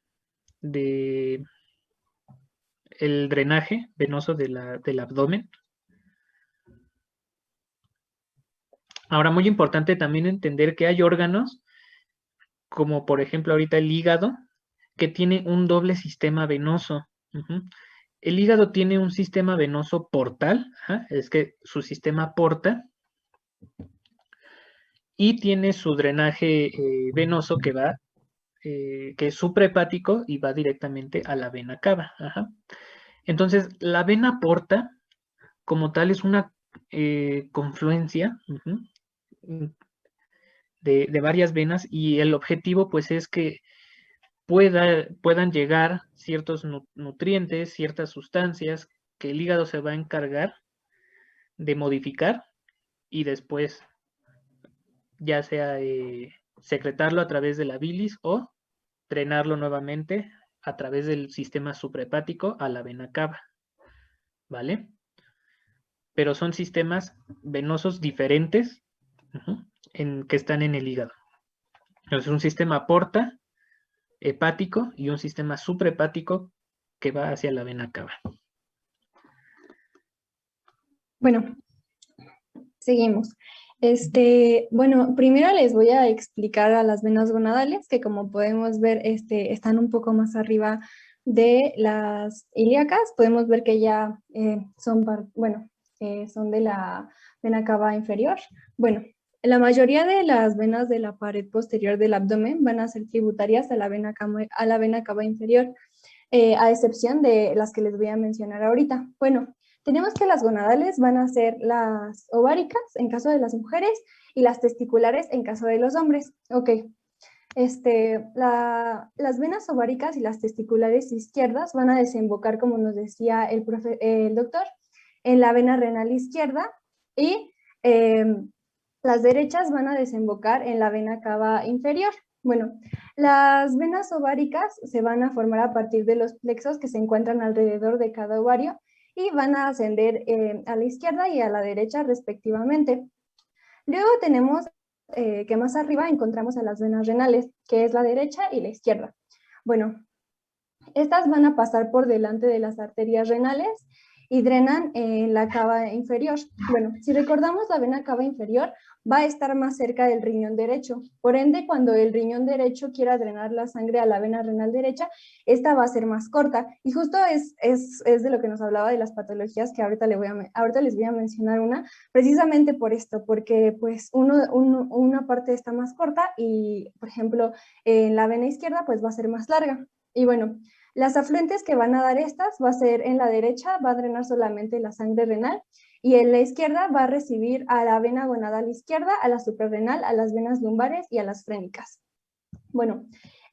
el drenaje venoso del abdomen. Ahora, muy importante también entender que hay órganos, como por ejemplo ahorita el hígado, que tiene un doble sistema venoso. Ujú. El hígado tiene un sistema venoso portal, ajá, es que su sistema porta, y tiene su drenaje venoso que va, que es suprahepático y va directamente a la vena cava. Ajá. Entonces, la vena porta, como tal, es una confluencia ujú, de varias venas, y el objetivo, pues, es que puedan llegar ciertos nutrientes, ciertas sustancias que el hígado se va a encargar de modificar y después ya sea secretarlo a través de la bilis o drenarlo nuevamente a través del sistema suprahepático a la vena cava, ¿vale? Pero son sistemas venosos diferentes ujú, que están en el hígado. Entonces, un sistema porta hepático y un sistema suprahepático que va hacia la vena cava. Bueno, seguimos. Bueno, primero les voy a explicar a las venas gonadales, que como podemos ver, están un poco más arriba de las ilíacas. Podemos ver que ya son de la vena cava inferior. Bueno, la mayoría de las venas de la pared posterior del abdomen van a ser tributarias a la vena cava inferior, a excepción de las que les voy a mencionar ahorita. Bueno, tenemos que las gonadales van a ser las ováricas en caso de las mujeres y las testiculares en caso de los hombres. Ok. Las venas ováricas y las testiculares izquierdas van a desembocar, como nos decía el doctor, en la vena renal izquierda, y las derechas van a desembocar en la vena cava inferior. Bueno, las venas ováricas se van a formar a partir de los plexos que se encuentran alrededor de cada ovario y van a ascender a la izquierda y a la derecha respectivamente. Luego tenemos que más arriba encontramos a las venas renales, que es la derecha y la izquierda. Bueno, estas van a pasar por delante de las arterias renales y drenan en la cava inferior. Bueno, si recordamos, la vena cava inferior va a estar más cerca del riñón derecho. Por ende, cuando el riñón derecho quiera drenar la sangre a la vena renal derecha, esta va a ser más corta. Y justo es de lo que nos hablaba de las patologías, que ahorita les voy a mencionar una, precisamente por esto, porque pues una parte está más corta y, por ejemplo, en la vena izquierda pues va a ser más larga. Y bueno, las afluentes que van a dar estas va a ser en la derecha, va a drenar solamente la sangre renal, y en la izquierda va a recibir a la vena gonadal izquierda, a la suprarrenal, a las venas lumbares y a las frénicas. Bueno,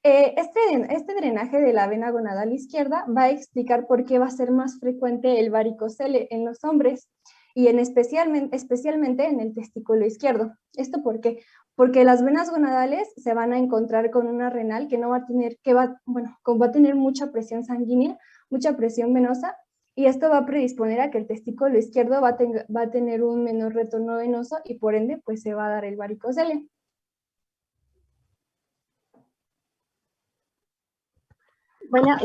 este drenaje de la vena gonadal izquierda va a explicar por qué va a ser más frecuente el varicocele en los hombres y especialmente en el testículo izquierdo. ¿Esto por qué? Porque las venas gonadales se van a encontrar con una renal que no va a tener, va a tener mucha presión sanguínea, mucha presión venosa, y esto va a predisponer a que el testículo izquierdo va a tener un menor retorno venoso y por ende pues se va a dar el varicocele. Bueno,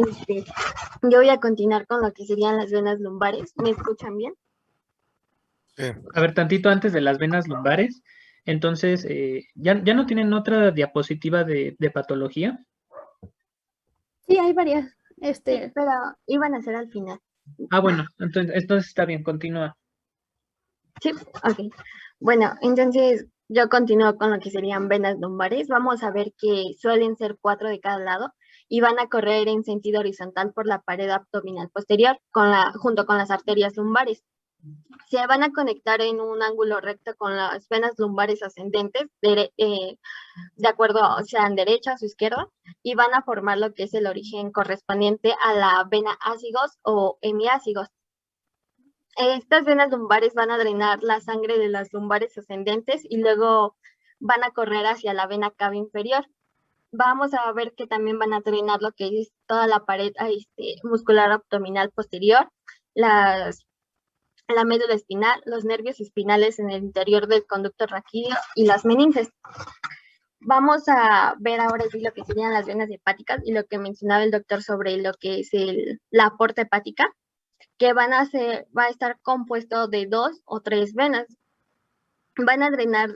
yo voy a continuar con lo que serían las venas lumbares. ¿Me escuchan bien? Sí. A ver, tantito antes de las venas lumbares. Entonces, ¿ya no tienen otra diapositiva de patología? Sí, hay varias. Sí, pero iban a ser al final. Ah, bueno, entonces está bien, continúa. Sí, ok. Bueno, entonces yo continúo con lo que serían venas lumbares. Vamos a ver que suelen ser 4 de cada lado y van a correr en sentido horizontal por la pared abdominal posterior junto con las arterias lumbares. Se van a conectar en un ángulo recto con las venas lumbares ascendentes, de acuerdo, sean derecha o izquierda, y van a formar lo que es el origen correspondiente a la vena ácigos o hemiácigos. Estas venas lumbares van a drenar la sangre de las lumbares ascendentes y luego van a correr hacia la vena cava inferior. Vamos a ver que también van a drenar lo que es toda la pared muscular abdominal posterior, la médula espinal, los nervios espinales en el interior del conducto raquídeo y las meninges. Vamos a ver ahora sí lo que serían las venas hepáticas y lo que mencionaba el doctor sobre lo que es la aporta hepática, que va a estar compuesto de 2 o 3 venas. Van a drenar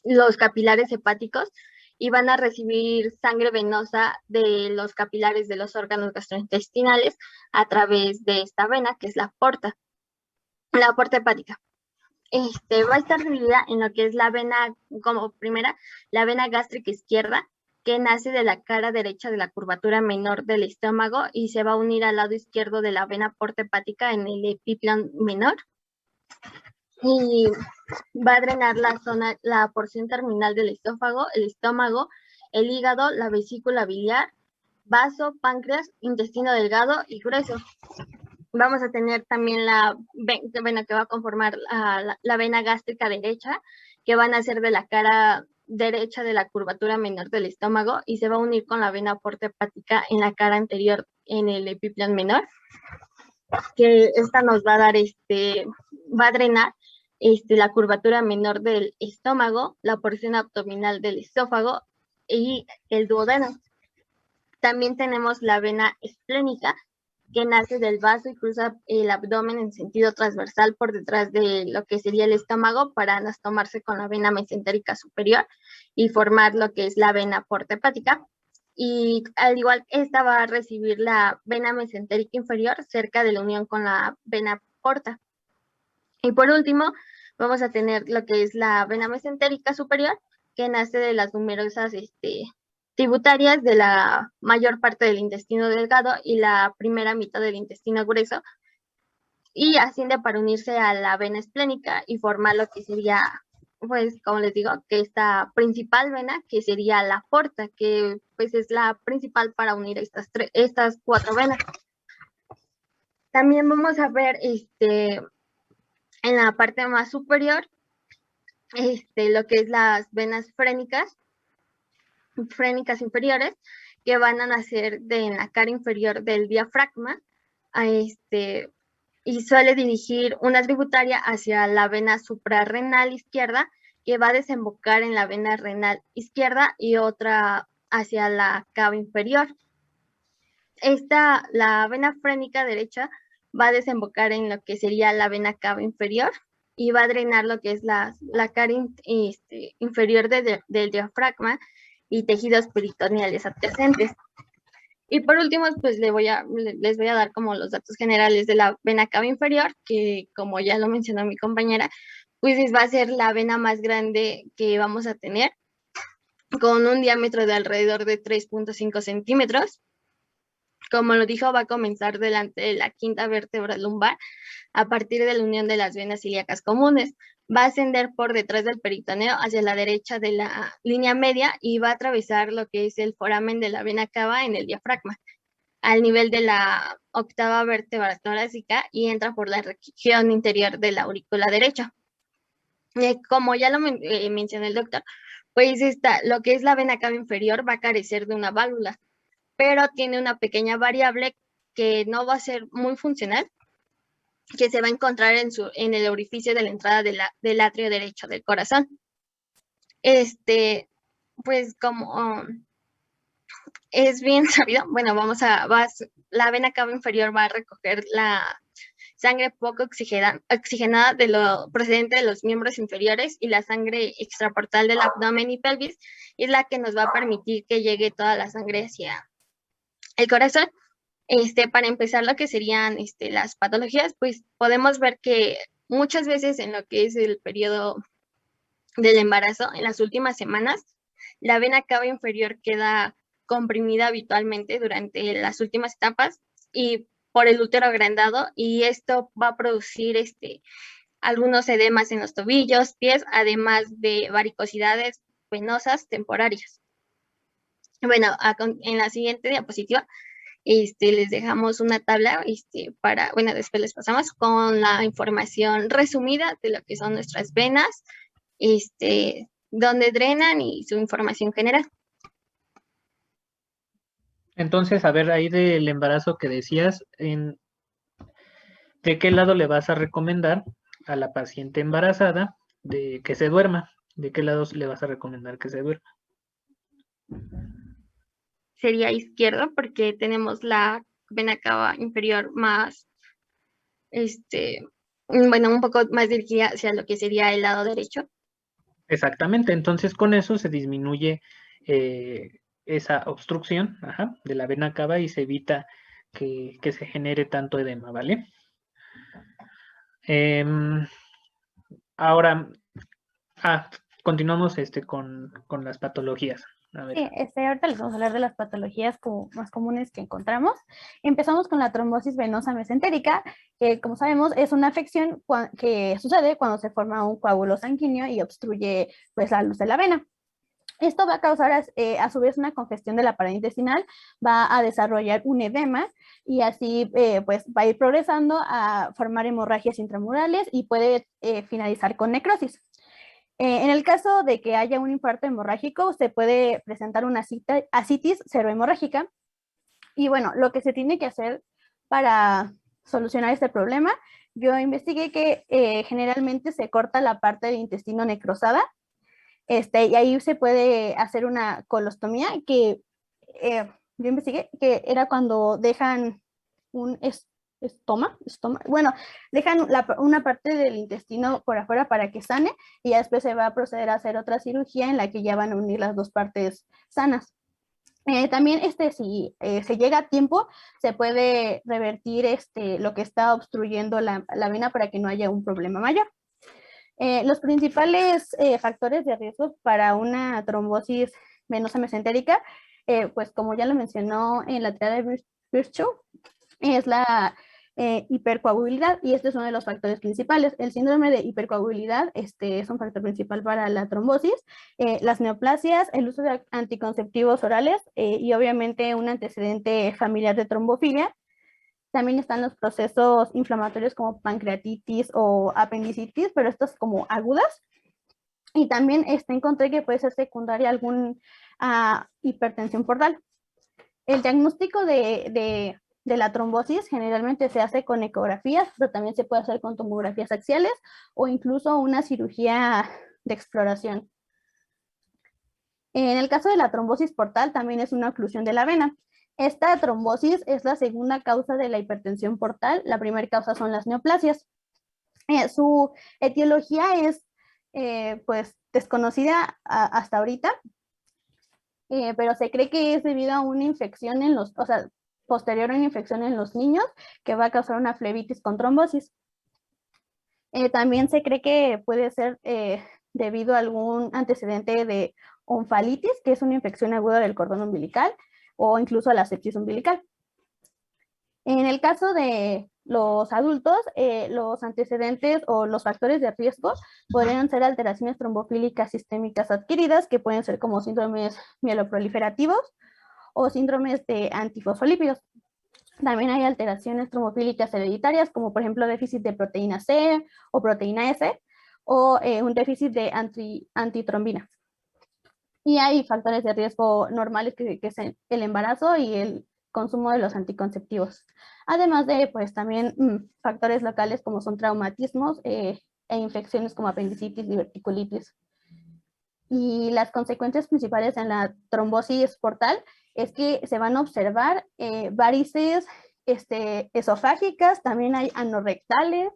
los capilares hepáticos y van a recibir sangre venosa de los capilares de los órganos gastrointestinales a través de esta vena, que es la aporta hepática. Va a estar dividida en lo que es la vena, como primera, la vena gástrica izquierda, que nace de la cara derecha de la curvatura menor del estómago y se va a unir al lado izquierdo de la vena porta hepática en el epiplano menor. Y va a drenar la porción terminal del esófago, el estómago, el hígado, la vesícula biliar, vaso, páncreas, intestino delgado y grueso. Vamos a tener también la vena que va a conformar la vena gástrica derecha, que van a ser de la cara derecha de la curvatura menor del estómago y se va a unir con la vena porta hepática en la cara anterior en el epiplano menor, que esta nos va a dar, va a drenar la curvatura menor del estómago, la porción abdominal del esófago y el duodeno. También tenemos la vena esplénica, que nace del vaso y cruza el abdomen en sentido transversal por detrás de lo que sería el estómago para anastomarse con la vena mesentérica superior y formar lo que es la vena porta hepática. Y al igual que esta va a recibir la vena mesentérica inferior cerca de la unión con la vena porta. Y por último, vamos a tener lo que es la vena mesentérica superior, que nace de las numerosas tributarias de la mayor parte del intestino delgado y la primera mitad del intestino grueso, y asciende para unirse a la vena esplénica y formar lo que sería, pues, como les digo, que esta principal vena, que sería la porta, que pues es la principal para unir estas 4 venas. También vamos a ver en la parte más superior lo que es las venas frénicas inferiores, que van a nacer en la cara inferior del diafragma y suele dirigir una tributaria hacia la vena suprarrenal izquierda, que va a desembocar en la vena renal izquierda, y otra hacia la cava inferior. La vena frénica derecha va a desembocar en lo que sería la vena cava inferior y va a drenar lo que es la cara inferior del diafragma y tejidos peritoneales adyacentes. Y por último, pues les voy a dar como los datos generales de la vena cava inferior, que como ya lo mencionó mi compañera, pues va a ser la vena más grande que vamos a tener, con un diámetro de alrededor de 3.5 centímetros. Como lo dijo, va a comenzar delante de la quinta vértebra lumbar a partir de la unión de las venas ilíacas comunes. Va a ascender por detrás del peritoneo hacia la derecha de la línea media y va a atravesar lo que es el foramen de la vena cava en el diafragma, al nivel de la octava vértebra torácica, y entra por la región interior de la aurícula derecha. Como ya lo mencionó el doctor, pues lo que es la vena cava inferior va a carecer de una válvula, pero tiene una pequeña variable que no va a ser muy funcional, que se va a encontrar en el orificio de la entrada del atrio derecho del corazón. Pues como es bien sabido, bueno, la vena cava inferior va a recoger la sangre poco oxigenada de lo procedente de los miembros inferiores, y la sangre extraportal del abdomen y pelvis es la que nos va a permitir que llegue toda la sangre hacia el corazón. Para empezar, lo que serían las patologías, pues podemos ver que muchas veces en lo que es el periodo del embarazo, en las últimas semanas, la vena cava inferior queda comprimida habitualmente durante las últimas etapas y por el útero agrandado, y esto va a producir algunos edemas en los tobillos, pies, además de varicosidades venosas temporarias. Bueno, en la siguiente diapositiva Les dejamos una tabla para, bueno, después les pasamos con la información resumida de lo que son nuestras venas, dónde drenan y su información general. Entonces, a ver, ahí del embarazo que decías, ¿de qué lado le vas a recomendar a la paciente embarazada de que se duerma? ¿De qué lado le vas a recomendar que se duerma? Sería izquierdo porque tenemos la vena cava inferior más, bueno, un poco más dirigida hacia lo que sería el lado derecho. Exactamente, entonces con eso se disminuye esa obstrucción de la vena cava y se evita que se genere tanto edema, ¿vale? Ahora, continuamos con las patologías. A ver. Sí, ahorita les vamos a hablar de las patologías más comunes que encontramos. Empezamos con la trombosis venosa mesentérica, que como sabemos es una afección que sucede cuando se forma un coágulo sanguíneo y obstruye pues, la luz de la vena. Esto va a causar a su vez una congestión de la pared intestinal, va a desarrollar un edema y así pues va a ir progresando a formar hemorragias intramurales y puede finalizar con necrosis. En el caso de que haya un infarto hemorrágico, se puede presentar una ascitis serohemorrágica. Y bueno, lo que se tiene que hacer para solucionar este problema, yo investigué que generalmente se corta la parte del intestino necrosada, y ahí se puede hacer una colostomía que yo investigué que era cuando dejan un bueno, dejan una parte del intestino por afuera para que sane y ya después se va a proceder a hacer otra cirugía en la que ya van a unir las dos partes sanas. También si se llega a tiempo, se puede revertir lo que está obstruyendo la vena para que no haya un problema mayor. Los principales factores de riesgo para una trombosis venosa mesentérica, pues como ya lo mencionó en la triada de Virchow, es la hipercoagulabilidad, y este es uno de los factores principales. El síndrome de hipercoagulabilidad es un factor principal para la trombosis, las neoplasias, el uso de anticonceptivos orales y obviamente un antecedente familiar de trombofilia. También están los procesos inflamatorios como pancreatitis o apendicitis, pero estas como agudas. Y también encontré que puede ser secundaria a alguna hipertensión portal. El diagnóstico de la trombosis generalmente se hace con ecografías, pero también se puede hacer con tomografías axiales o incluso una cirugía de exploración. En el caso de la trombosis portal también es una oclusión de la vena. Esta trombosis es la segunda causa de la hipertensión portal. La primera causa son las neoplasias. Su etiología es pues desconocida hasta ahorita, pero se cree que es debido a una infección posterior a una infección en los niños que va a causar una flebitis con trombosis. También se cree que puede ser debido a algún antecedente de onfalitis, que es una infección aguda del cordón umbilical, o incluso a la sepsis umbilical. En el caso de los adultos, los antecedentes o los factores de riesgo podrían ser alteraciones trombofílicas sistémicas adquiridas, que pueden ser como síndromes mieloproliferativos o síndromes de antifosfolípidos. También hay alteraciones trombofílicas hereditarias, como por ejemplo déficit de proteína C o proteína S, o un déficit de antitrombina. Y hay factores de riesgo normales que es el embarazo y el consumo de los anticonceptivos. Además de, pues también factores locales como son traumatismos e infecciones como apendicitis y diverticulitis. Y las consecuencias principales en la trombosis portal es que se van a observar varices esofágicas, también hay anorrectales,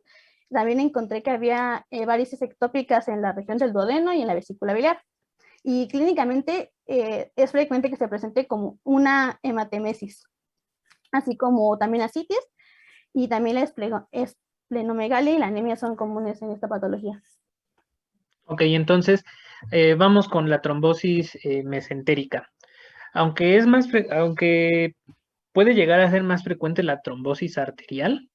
también encontré que había varices ectópicas en la región del duodeno y en la vesícula biliar. Y clínicamente es frecuente que se presente como una hematemesis, así como también ascitis, y también la esplenomegalia y la anemia son comunes en esta patología. Ok, entonces vamos con la trombosis mesentérica. Aunque puede llegar a ser más frecuente la trombosis arterial,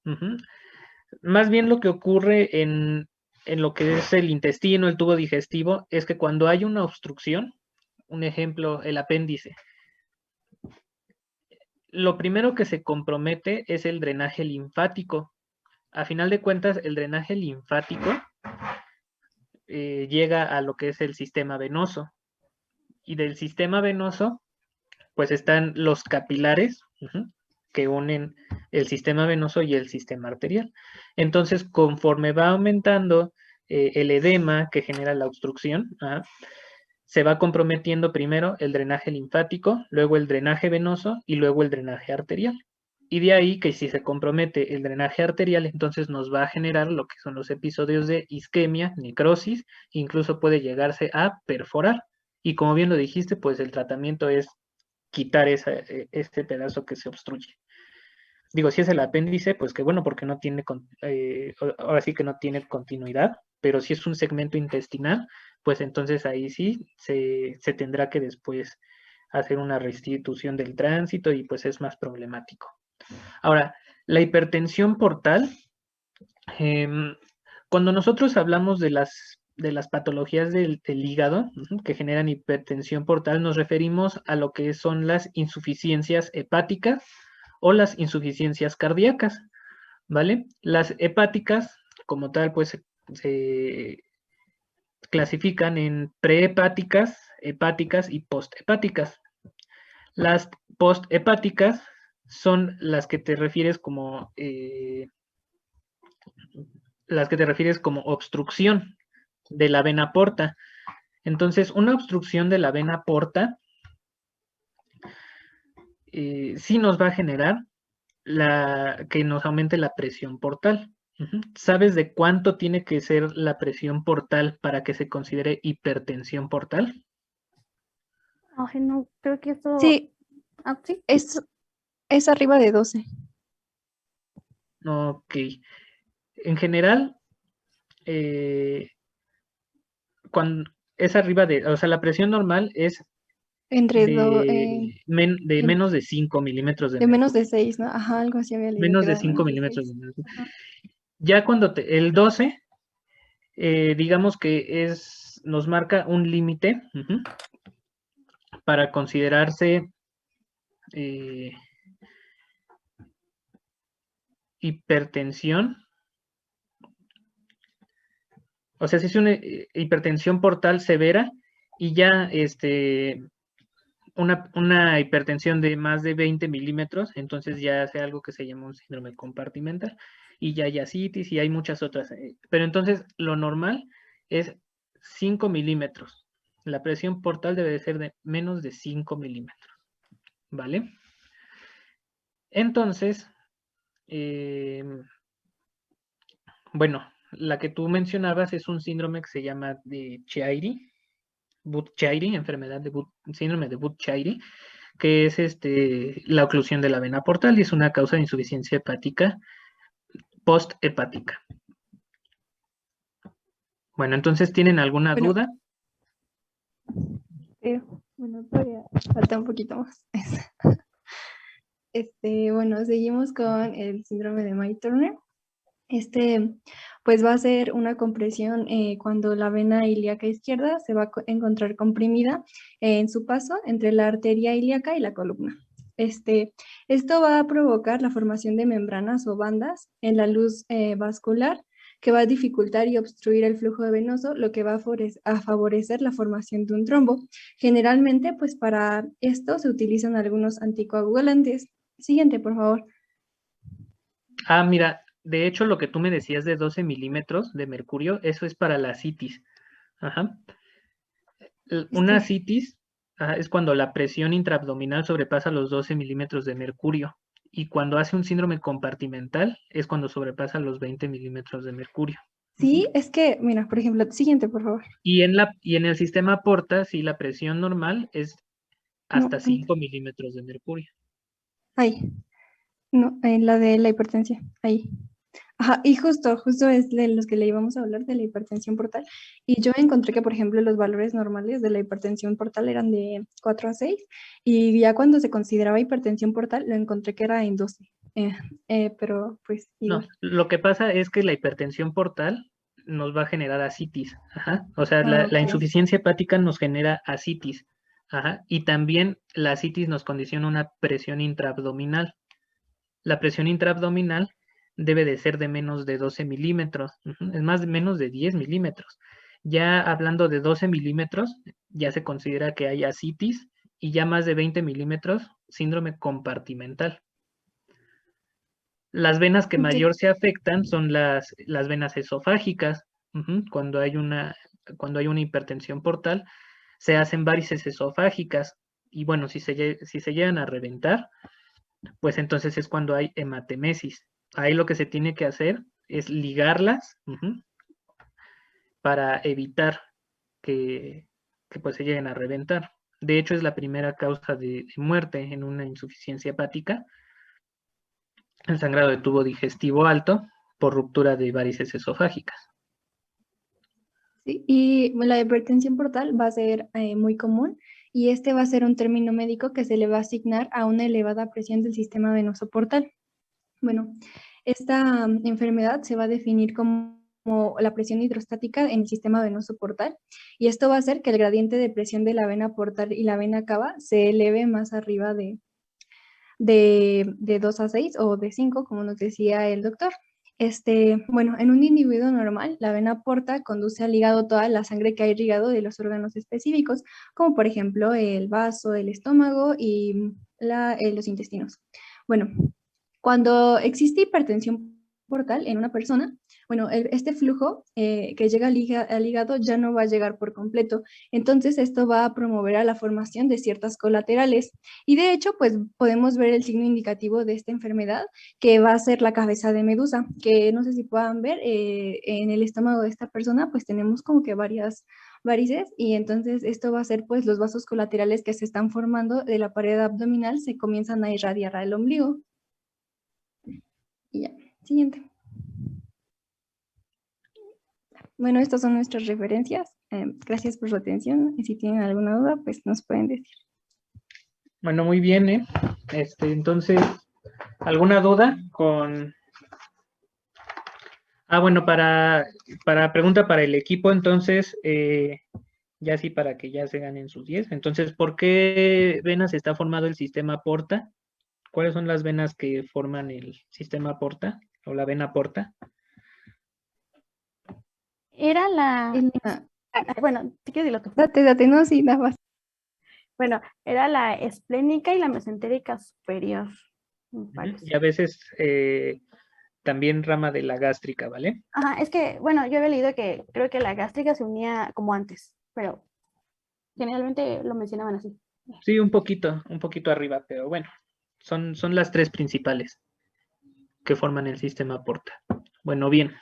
más bien lo que ocurre en lo que es el intestino, el tubo digestivo, es que cuando hay una obstrucción, un ejemplo, el apéndice, lo primero que se compromete es el drenaje linfático. A final de cuentas, el drenaje linfático llega a lo que es el sistema venoso. Y del sistema venoso, pues están los capilares que unen el sistema venoso y el sistema arterial. Entonces, conforme va aumentando el edema que genera la obstrucción, se va comprometiendo primero el drenaje linfático, luego el drenaje venoso y luego el drenaje arterial. Y de ahí que si se compromete el drenaje arterial, entonces nos va a generar lo que son los episodios de isquemia, necrosis, incluso puede llegarse a perforar. Y como bien lo dijiste, pues el tratamiento es quitar ese pedazo que se obstruye. Digo, si es el apéndice, pues que bueno, porque no tiene, ahora sí que no tiene continuidad, pero si es un segmento intestinal, pues entonces ahí sí se tendrá que después hacer una restitución del tránsito y pues es más problemático. Ahora, la hipertensión portal, cuando nosotros hablamos de las patologías del hígado que generan hipertensión portal, nos referimos a lo que son las insuficiencias hepáticas o las insuficiencias cardíacas, ¿vale? Las hepáticas, como tal, pues se clasifican en prehepáticas, hepáticas y posthepáticas. Las posthepáticas son las que te refieres como obstrucción de la vena porta. Entonces, una obstrucción de la vena porta sí nos va a generar que nos aumente la presión portal. ¿Sabes de cuánto tiene que ser la presión portal para que se considere hipertensión portal? Ay, no, creo que eso... Sí, ¿sí? Es arriba de 12. Ok. En general, cuando es arriba de, o sea, la presión normal es Entre de menos de 5 milímetros de de menos mercurio. de 6, ¿no? Ajá, algo así había leído. Menos que de era 5 menos de milímetros 6. de mercurio. Ajá. Ya cuando el 12, digamos que nos marca un límite para considerarse hipertensión. O sea, si es una hipertensión portal severa y ya una hipertensión de más de 20 milímetros, entonces ya hace algo que se llama un síndrome compartimental y ya hay ascitis y hay muchas otras. Pero entonces lo normal es 5 milímetros. La presión portal debe de ser de menos de 5 milímetros. ¿Vale? Entonces, bueno, la que tú mencionabas es un síndrome que se llama de Chiari, Budd-Chiari, enfermedad de síndrome de Budd-Chiari, que es la oclusión de la vena portal y es una causa de insuficiencia hepática posthepática. Bueno, entonces, ¿tienen alguna duda? Bueno, todavía falta un poquito más. Bueno, seguimos con el síndrome de May-Turner. Pues va a ser una compresión cuando la vena ilíaca izquierda se va a encontrar comprimida en su paso entre la arteria ilíaca y la columna. Esto va a provocar la formación de membranas o bandas en la luz vascular que va a dificultar y obstruir el flujo venoso, lo que va a favorecer la formación de un trombo. Generalmente, pues para esto se utilizan algunos anticoagulantes. Siguiente, por favor. Ah, mira, de hecho lo que tú me decías de 12 milímetros de mercurio, eso es para la ascitis. Ajá. Una ascitis es cuando la presión intraabdominal sobrepasa los 12 milímetros de mercurio. Y cuando hace un síndrome compartimental es cuando sobrepasa los 20 milímetros de mercurio. Sí, es que, mira, por ejemplo, siguiente, por favor. Y en el sistema porta, sí, la presión normal es hasta 5 milímetros de mercurio. Ahí. No, en la de la hipertensión. Ahí. Ajá, y justo es de los que le íbamos a hablar, de la hipertensión portal. Y yo encontré que, por ejemplo, los valores normales de la hipertensión portal eran de 4 a 6. Y ya cuando se consideraba hipertensión portal, lo encontré que era en 12. Pero, pues, igual. No, lo que pasa es que la hipertensión portal nos va a generar ascitis. Ajá. O sea, la ok. insuficiencia hepática nos genera ascitis. Ajá, y también la ascitis nos condiciona una presión intraabdominal. La presión intraabdominal debe de ser de menos de 12 milímetros, es más, menos de 10 milímetros. Ya hablando de 12 milímetros, ya se considera que hay ascitis, y ya más de 20 milímetros, síndrome compartimental. Las venas que mayor se afectan son las venas esofágicas. Cuando hay una hipertensión portal, se hacen varices esofágicas, y bueno, si se llegan a reventar, pues entonces es cuando hay hematemesis. Ahí lo que se tiene que hacer es ligarlas para evitar que pues se lleguen a reventar. De hecho, es la primera causa de muerte en una insuficiencia hepática, el sangrado de tubo digestivo alto por ruptura de varices esofágicas. Sí, y la hipertensión portal va a ser muy común, y este va a ser un término médico que se le va a asignar a una elevada presión del sistema venoso portal. Bueno, esta enfermedad se va a definir como la presión hidrostática en el sistema venoso portal, y esto va a hacer que el gradiente de presión de la vena portal y la vena cava se eleve más arriba de 2 a 6 o de 5, como nos decía el doctor. Bueno, en un individuo normal, la vena porta conduce al hígado toda la sangre que ha irrigado de los órganos específicos, como por ejemplo el vaso, el estómago y los intestinos. Bueno, cuando existe hipertensión portal en una persona, bueno, este flujo que llega al hígado ya no va a llegar por completo. Entonces esto va a promover a la formación de ciertas colaterales, y de hecho pues podemos ver el signo indicativo de esta enfermedad, que va a ser la cabeza de medusa, que no sé si puedan ver en el estómago de esta persona, pues tenemos como que varias varices, y entonces esto va a ser pues los vasos colaterales que se están formando de la pared abdominal se comienzan a irradiar al ombligo. Y ya, siguiente. Bueno, estas son nuestras referencias. Gracias por su atención, y si tienen alguna duda, pues nos pueden decir. Bueno, muy bien, entonces, ¿alguna duda con...? Bueno, para pregunta para el equipo, entonces, ya sí, para que ya se ganen sus 10. Entonces, ¿por qué venas está formado el sistema porta? ¿Cuáles son las venas que forman el sistema porta o la vena porta? Era bueno, si quieres dilo tú. Date, no, sí, nada más. Bueno, era la esplénica y la mesentérica superior. Y a veces también rama de la gástrica, ¿vale? Ajá, es que, bueno, yo había leído que creo que la gástrica se unía como antes, pero generalmente lo mencionaban así. Sí, un poquito arriba, pero bueno, son las tres principales que forman el sistema porta. Bueno, bien.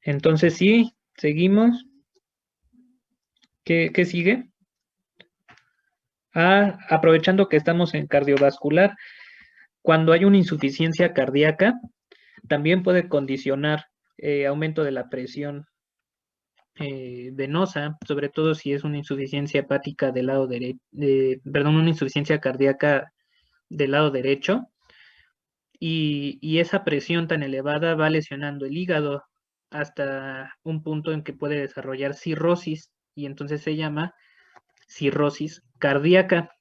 Entonces sí, seguimos. ¿Qué sigue? Aprovechando que estamos en cardiovascular, cuando hay una insuficiencia cardíaca, también puede condicionar aumento de la presión venosa, sobre todo si es una insuficiencia hepática del lado derecho, una insuficiencia cardíaca del lado derecho, y esa presión tan elevada va lesionando el hígado hasta un punto en que puede desarrollar cirrosis, y entonces se llama cirrosis cardíaca,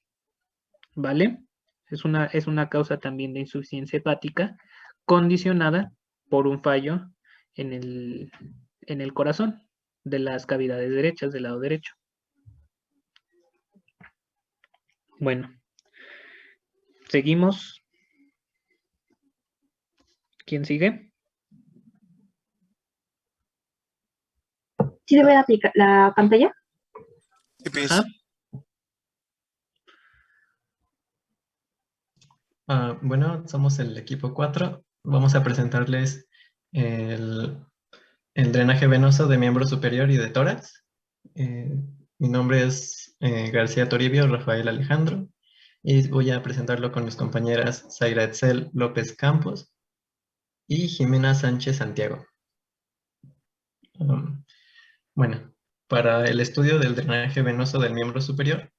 ¿vale? Es una causa también de insuficiencia hepática condicionada por un fallo en el corazón de las cavidades derechas del lado derecho. Bueno, seguimos. ¿Quién sigue? ¿Sí se ve la pantalla? Ajá. Bueno, somos el equipo 4. Vamos a presentarles el drenaje venoso de miembro superior y de tórax. Mi nombre es García Toribio Rafael Alejandro, y voy a presentarlo con mis compañeras Zaira Etzel López Campos y Jimena Sánchez Santiago. Bueno, para el estudio del drenaje venoso del miembro superior,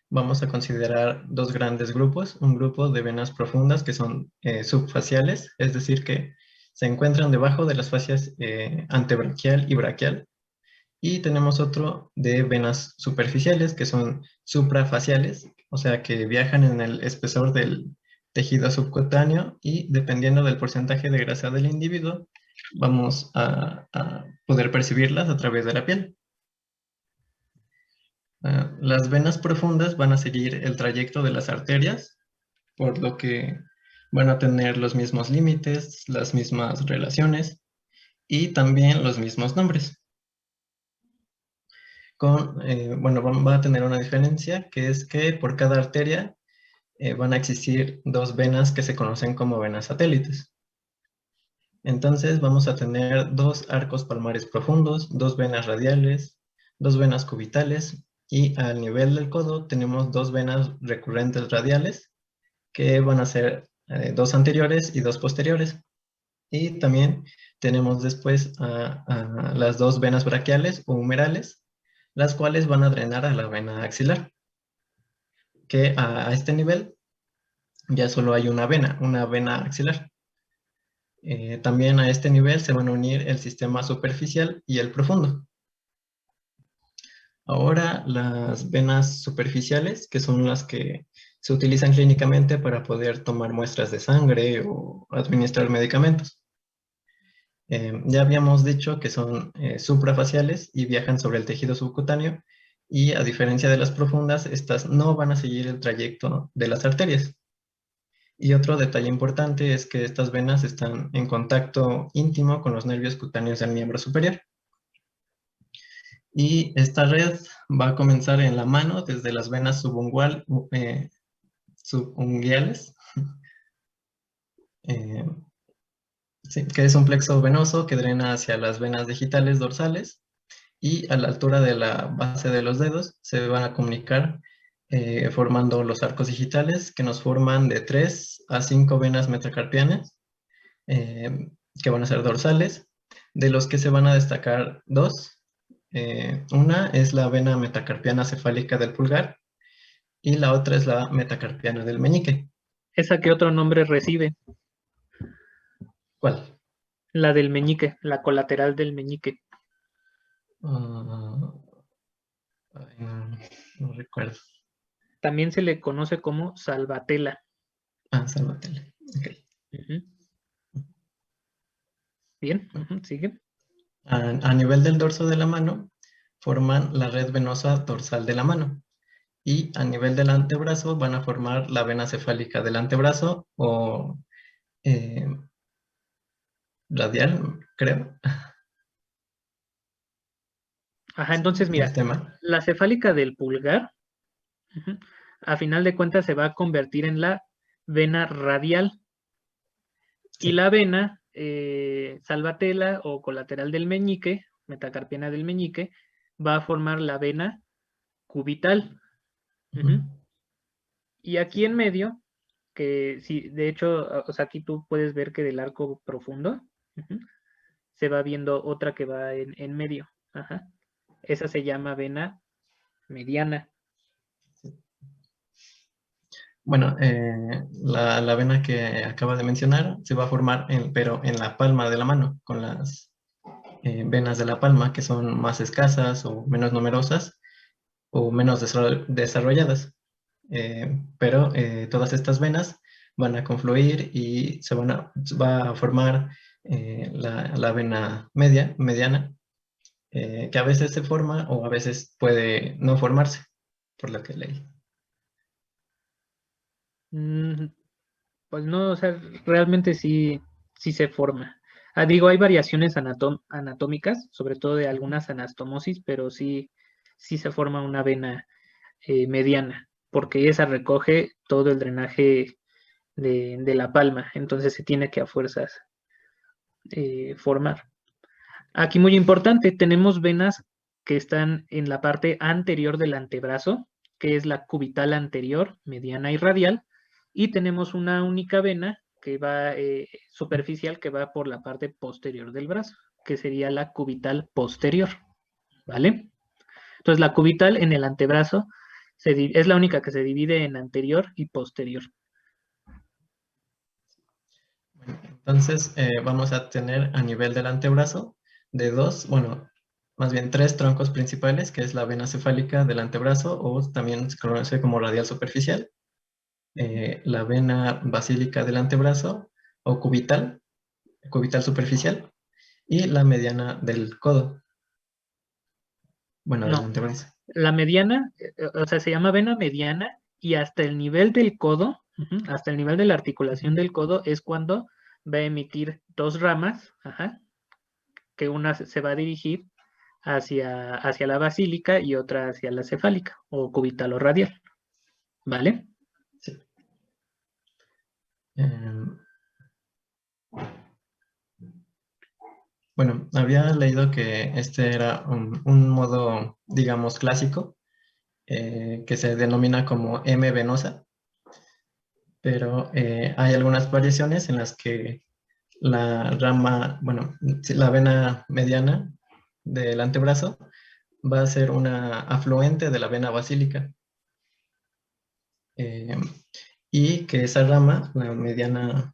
vamos a considerar dos grandes grupos. Un grupo de venas profundas que son subfaciales, es decir, que se encuentran debajo de las fascias antebraquial y braquial, Y tenemos otro de venas superficiales, que son suprafaciales, o sea que viajan en el espesor del tejido subcutáneo y dependiendo del porcentaje de grasa del individuo, vamos a poder percibirlas a través de la piel. Las venas profundas van a seguir el trayecto de las arterias, por lo que van a tener los mismos límites, las mismas relaciones y también los mismos nombres. Bueno, va a tener una diferencia, que es que por cada arteria van a existir dos venas que se conocen como venas satélites. Entonces vamos a tener dos arcos palmares profundos, dos venas radiales, dos venas cubitales y al nivel del codo tenemos dos venas recurrentes radiales que van a ser dos anteriores y dos posteriores. Y también tenemos después a las dos venas braquiales o humerales, las cuales van a drenar a la vena axilar, que a este nivel ya solo hay una vena axilar. También a este nivel se van a unir el sistema superficial y el profundo. Ahora las venas superficiales, que son las que se utilizan clínicamente para poder tomar muestras de sangre o administrar medicamentos. Ya habíamos dicho que son suprafaciales y viajan sobre el tejido subcutáneo y a diferencia de las profundas, estas no van a seguir el trayecto de las arterias. Y otro detalle importante es que estas venas están en contacto íntimo con los nervios cutáneos del miembro superior. Y esta red va a comenzar en la mano desde las venas subunguiales, sí, que es un plexo venoso que drena hacia las venas digitales dorsales y a la altura de la base de los dedos se van a comunicar formando los arcos digitales que nos forman de 3 a 5 venas metacarpianas que van a ser dorsales, de los que se van a destacar dos. Una es la vena metacarpiana cefálica del pulgar y la otra es la metacarpiana del meñique. ¿Esa qué otro nombre recibe? ¿Cuál? La del meñique, la colateral del meñique. No recuerdo. También se le conoce como salvatela. Salvatela. Ok. Bien, sigue. A nivel del dorso de la mano, forman la red venosa dorsal de la mano. Y a nivel del antebrazo van a formar la vena cefálica del antebrazo o radial, creo. Ajá, entonces mira, la cefálica del pulgar, a final de cuentas se va a convertir en la vena radial. Sí. Y la vena salvatela o colateral del meñique, metacarpiana del meñique, va a formar la vena cubital. Y aquí en medio, que sí, de hecho, o sea, aquí tú puedes ver que del arco profundo se va viendo otra que va en medio. Ajá. Esa se llama vena mediana. Bueno, la vena que acaba de mencionar se va a formar, pero en la palma de la mano, con las venas de la palma que son más escasas o menos numerosas o menos desarrolladas. Pero todas estas venas van a confluir y va a formar la vena mediana, que a veces se forma o a veces puede no formarse, por lo que leí. Pues no, o sea, realmente sí se forma. Digo, hay variaciones anatómicas, sobre todo de algunas anastomosis, pero sí se forma una vena mediana, porque esa recoge todo el drenaje de la palma, entonces se tiene que a fuerzas formar. Aquí muy importante, tenemos venas que están en la parte anterior del antebrazo, que es la cubital anterior, mediana y radial, y tenemos una única vena que va superficial que va por la parte posterior del brazo, que sería la cubital posterior, ¿vale? Entonces la cubital en el antebrazo es la única que se divide en anterior y posterior. Entonces vamos a tener a nivel del antebrazo de dos, bueno, más bien 3 troncos principales, que es la vena cefálica del antebrazo, o también se conoce como radial superficial, la vena basílica del antebrazo, o cubital superficial, y la mediana del codo. Bueno, del No, antebrazo. la mediana, o sea, se llama vena mediana y hasta el nivel del codo, hasta el nivel de la articulación del codo es cuando va a emitir 2 ramas, que una se va a dirigir hacia la basílica y otra hacia la cefálica, o cubital o radial. ¿Vale? Sí. Bueno, había leído que este era un modo, digamos, clásico, que se denomina como M venosa, pero hay algunas variaciones en las que la rama, bueno, la vena mediana del antebrazo va a ser una afluente de la vena basílica. Y que esa rama, la mediana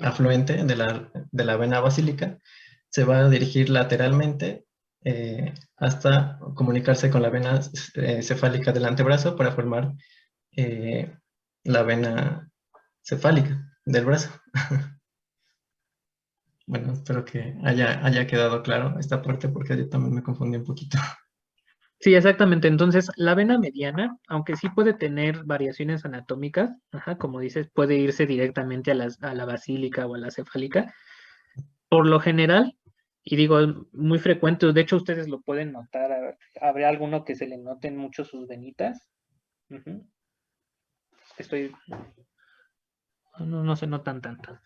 afluente de la vena basílica, se va a dirigir lateralmente hasta comunicarse con la vena cefálica del antebrazo para formar la vena cefálica del brazo. Bueno, espero que haya quedado claro esta parte porque yo también me confundí un poquito. Sí, exactamente. Entonces, la vena mediana, aunque sí puede tener variaciones anatómicas, como dices, puede irse directamente a la basílica o a la cefálica. Por lo general, y digo, es muy frecuente, de hecho ustedes lo pueden notar, habrá alguno que se le noten mucho sus venitas. No se notan tanto.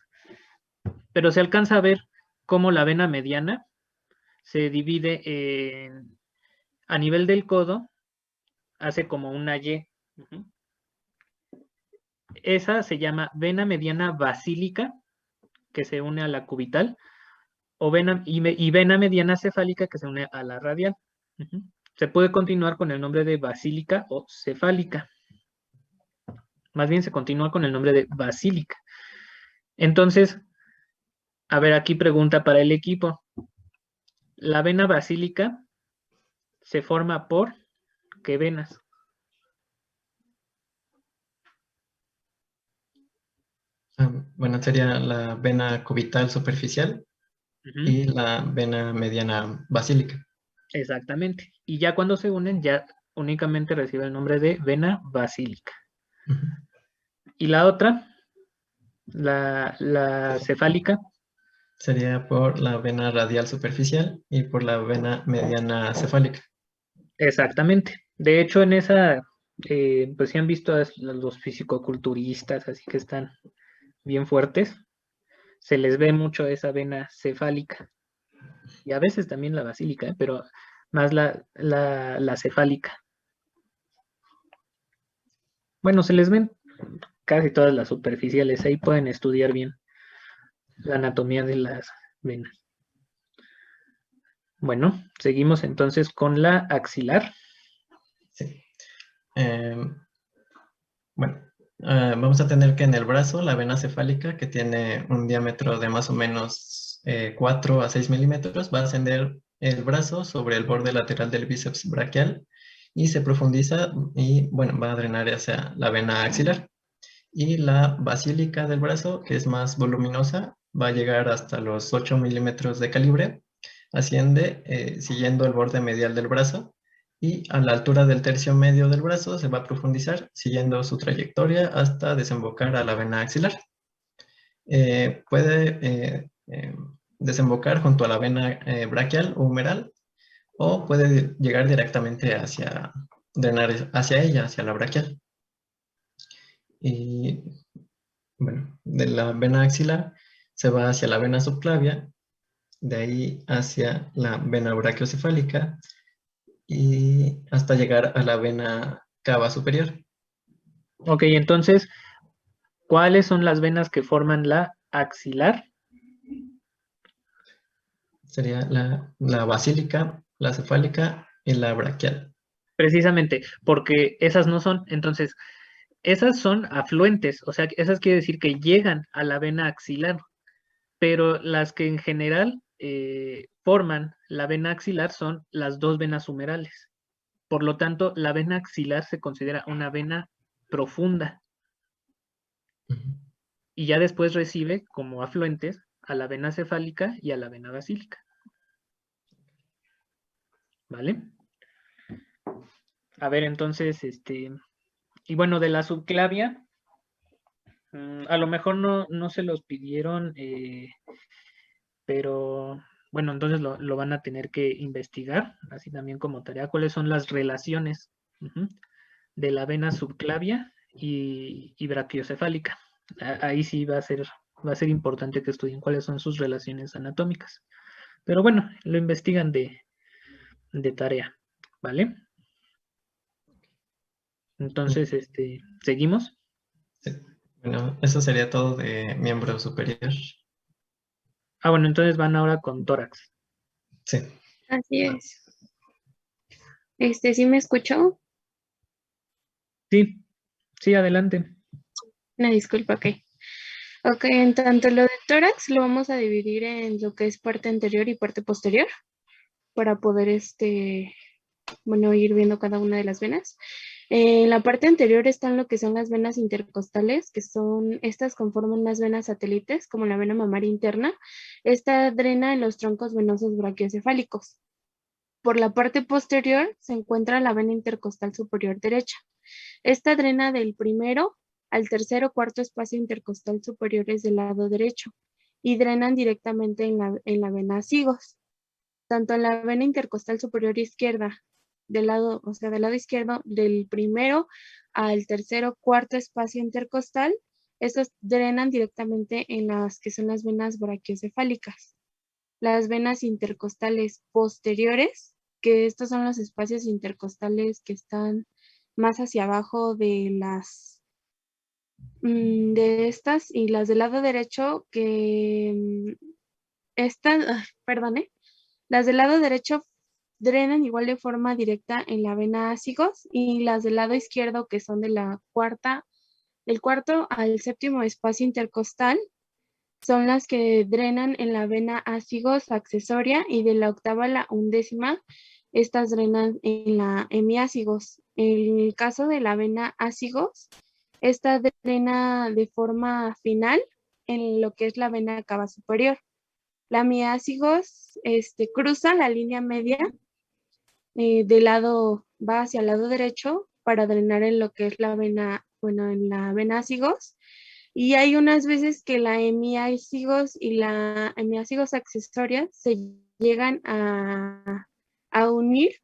Pero se alcanza a ver cómo la vena mediana se divide a nivel del codo, hace como una Y. Esa se llama vena mediana basílica, que se une a la cubital, o y vena mediana cefálica, que se une a la radial. Se puede continuar con el nombre de basílica o cefálica. Más bien se continúa con el nombre de basílica. Entonces, a ver, aquí pregunta para el equipo. La vena basílica se forma por ¿qué venas? Bueno, sería la vena cubital superficial y la vena mediana basílica. Exactamente. Y ya cuando se unen, ya únicamente recibe el nombre de vena basílica. Y la otra, la cefálica. Sería por la vena radial superficial y por la vena mediana cefálica. Exactamente. De hecho, en esa, pues si han visto a los fisicoculturistas, así que están bien fuertes, se les ve mucho esa vena cefálica. Y a veces también la basílica, pero más la cefálica. Bueno, se les ven casi todas las superficiales, ahí pueden estudiar bien la anatomía de las venas. Bueno, seguimos entonces con la axilar. Sí. Bueno, vamos a tener que en el brazo la vena cefálica, que tiene un diámetro de más o menos 4 a 6 milímetros, va a ascender el brazo sobre el borde lateral del bíceps braquial y se profundiza y, bueno, va a drenar hacia la vena axilar. Y la basílica del brazo, que es más voluminosa, va a llegar hasta los 8 milímetros de calibre, asciende siguiendo el borde medial del brazo y a la altura del tercio medio del brazo se va a profundizar siguiendo su trayectoria hasta desembocar a la vena axilar. Puede desembocar junto a la vena braquial o humeral o puede llegar directamente drenar hacia ella, hacia la braquial. Y bueno, de la vena axilar se va hacia la vena subclavia, de ahí hacia la vena brachiocefálica y hasta llegar a la vena cava superior. Ok, entonces, ¿cuáles son las venas que forman la axilar? Sería la basílica, la cefálica y la braquial. Precisamente, porque esas no son, entonces, esas son afluentes, o sea, esas quiere decir que llegan a la vena axilar, pero las que en general forman la vena axilar son las dos venas humerales. Por lo tanto, la vena axilar se considera una vena profunda. Y ya después recibe como afluentes a la vena cefálica y a la vena basílica. ¿Vale? A ver, entonces, y bueno, de la subclavia, a lo mejor no se los pidieron, pero bueno, entonces lo van a tener que investigar, así también como tarea, cuáles son las relaciones de la vena subclavia y brachiocefálica. Ahí sí va a ser importante que estudien cuáles son sus relaciones anatómicas. Pero bueno, lo investigan de tarea, ¿vale? Entonces, ¿seguimos? Sí. Bueno, eso sería todo de miembro superior. Ah, bueno, entonces van ahora con tórax. Sí. Así es. ¿Sí me escuchó? Sí, adelante. Una disculpa, ok. Ok, en tanto lo de tórax lo vamos a dividir en lo que es parte anterior y parte posterior para poder, bueno, ir viendo cada una de las venas. En la parte anterior están lo que son las venas intercostales, que son, estas conforman las venas satélites, como la vena mamaria interna. Esta drena en los troncos venosos brachiocefálicos. Por la parte posterior se encuentra la vena intercostal superior derecha. Esta drena del primero al tercer o cuarto espacio intercostal superiores del lado derecho y drenan directamente en la vena cigos. Tanto en la vena intercostal superior izquierda, del lado izquierdo, del primero al tercer o cuarto espacio intercostal, estos drenan directamente en las que son las venas brachiocefálicas. Las venas intercostales posteriores, que estos son los espacios intercostales que están más hacia abajo de estas, y las del lado derecho que las del lado derecho drenan igual de forma directa en la vena cigos, y las del lado izquierdo, que son del cuarto al séptimo espacio intercostal, son las que drenan en la vena acigos accesoria, y de la octava a la undécima, estas drenan en la hemiácigos. En el caso de la vena acigos, esta drena de forma final en lo que es la vena cava superior. La hemiácigos cruza la línea media va hacia el lado derecho para drenar en lo que es la vena, en la vena acigos. Y hay unas veces que la hemiácigos y la hemiácigos accesoria se llegan a unir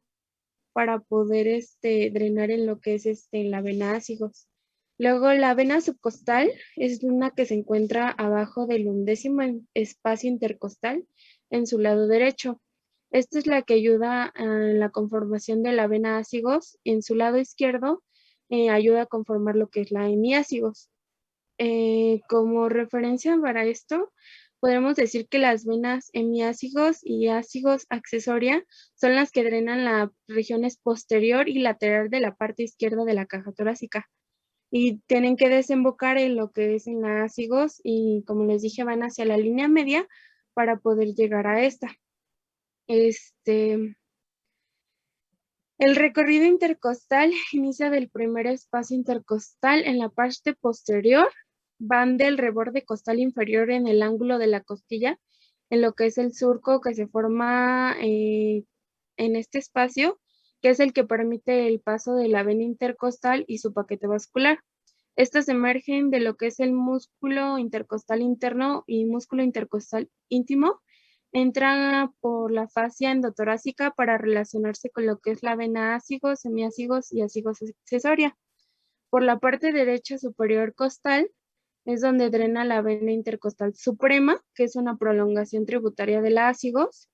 para poder drenar en lo que es en la vena acigos. Luego la vena subcostal es una que se encuentra abajo del undécimo espacio intercostal en su lado derecho. Esta es la que ayuda a la conformación de la vena acigos. En su lado izquierdo ayuda a conformar lo que es la hemiácigos. Como referencia para esto, podemos decir que las venas hemiácigos y ácigos accesoria son las que drenan las regiones posterior y lateral de la parte izquierda de la caja torácica. Y tienen que desembocar en lo que es en la ácigos, y como les dije, van hacia la línea media para poder llegar a esta. El recorrido intercostal inicia del primer espacio intercostal en la parte posterior, van del reborde costal inferior en el ángulo de la costilla, en lo que es el surco que se forma en este espacio, que es el que permite el paso de la vena intercostal y su paquete vascular. Estas emergen de lo que es el músculo intercostal interno y músculo intercostal íntimo. Entran por la fascia endotorácica para relacionarse con lo que es la vena ácigos, semiácigos y ácigos accesoria. Por la parte derecha superior costal es donde drena la vena intercostal suprema, que es una prolongación tributaria de la ácigos,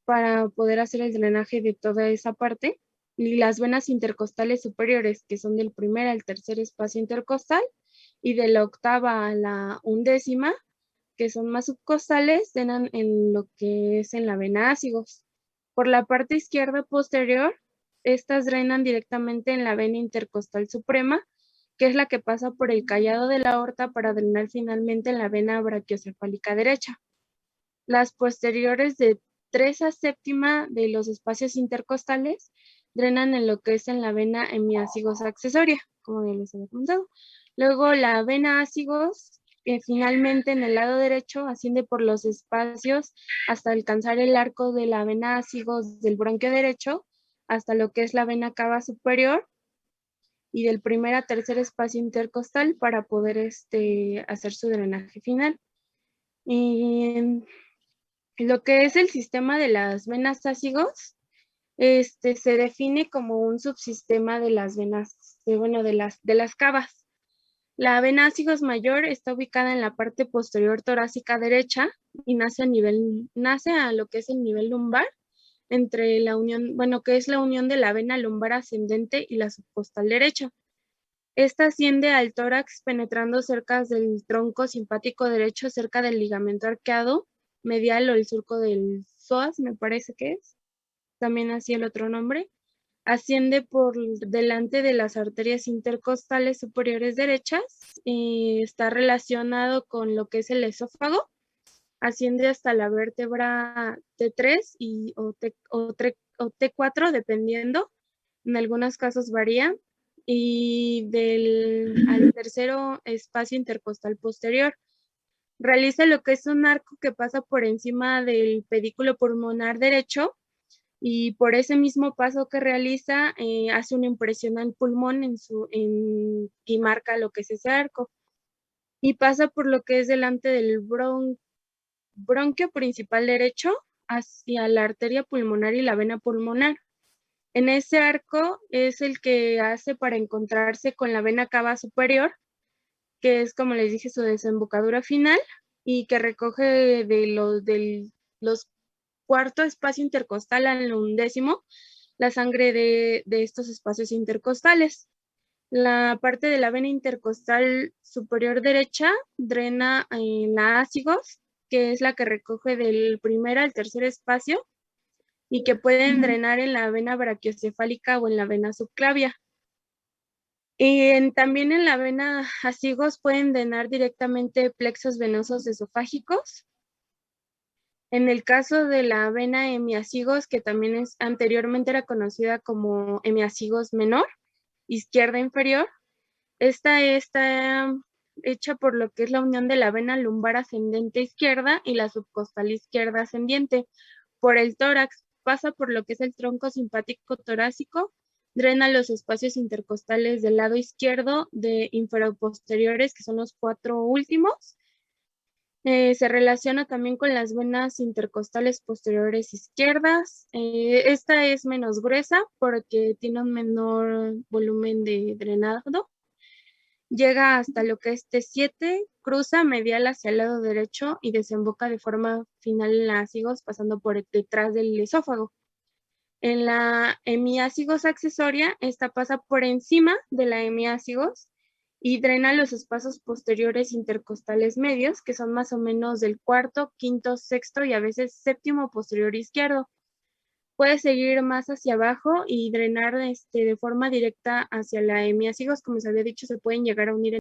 para poder hacer el drenaje de toda esa parte. Y las venas intercostales superiores, que son del primer al tercer espacio intercostal, y de la octava a la undécima, que son más subcostales, drenan en lo que es en la vena ácigos. Por la parte izquierda posterior, estas drenan directamente en la vena intercostal suprema, que es la que pasa por el callado de la aorta para drenar finalmente en la vena brachiocefálica derecha. Las posteriores de 3 a séptima de los espacios intercostales drenan en lo que es en la vena hemiácigos accesoria, como ya les había comentado. Luego la vena ácigos, finalmente en el lado derecho, asciende por los espacios hasta alcanzar el arco de la vena ácigos del bronquio derecho, hasta lo que es la vena cava superior, y del primer a tercer espacio intercostal para poder hacer su drenaje final. Y lo que es el sistema de las venas ácigos, se define como un subsistema de las venas, de las cavas. La vena ácigos mayor está ubicada en la parte posterior torácica derecha y nace a lo que es el nivel lumbar, entre la unión, que es la unión de la vena lumbar ascendente y la subcostal derecha. Esta asciende al tórax penetrando cerca del tronco simpático derecho, cerca del ligamento arqueado medial o el surco del psoas, me parece que es. También así el otro nombre. Asciende por delante de las arterias intercostales superiores derechas y está relacionado con lo que es el esófago. Asciende hasta la vértebra T3 o T4, dependiendo. En algunos casos varía. Y al tercero espacio intercostal posterior. Realiza lo que es un arco que pasa por encima del pedículo pulmonar derecho y por ese mismo paso que realiza hace una impresión al pulmón y marca lo que es ese arco. Y pasa por lo que es delante del bronquio principal derecho hacia la arteria pulmonar y la vena pulmonar. En ese arco es el que hace para encontrarse con la vena cava superior, que es, como les dije, su desembocadura final y que recoge de los cuarto espacio intercostal al 11º la sangre de estos espacios intercostales. La parte de la vena intercostal superior derecha drena en la ácigos, que es la que recoge del primer al tercer espacio y que pueden drenar en la vena brachiocefálica o en la vena subclavia. Y también en la vena ácigos pueden drenar directamente plexos venosos esofágicos. En el caso de la vena hemiácigos, que también anteriormente era conocida como hemiácigos menor, izquierda inferior, esta está hecha por lo que es la unión de la vena lumbar ascendente izquierda y la subcostal izquierda ascendiente. Por el tórax pasa por lo que es el tronco simpático torácico, drena los espacios intercostales del lado izquierdo de inferoposteriores, que son los 4 últimos. Se relaciona también con las venas intercostales posteriores izquierdas. Esta es menos gruesa porque tiene un menor volumen de drenado. Llega hasta lo que es T7, cruza medial hacia el lado derecho y desemboca de forma final en la ácigos, pasando por detrás del esófago. En la hemiácigos accesoria, esta pasa por encima de la hemiácigos y drena los espacios posteriores intercostales medios, que son más o menos del cuarto, quinto, sexto y a veces séptimo posterior izquierdo. Puede seguir más hacia abajo y drenar de forma directa hacia la hemiácigos. Como se había dicho, se pueden llegar a unir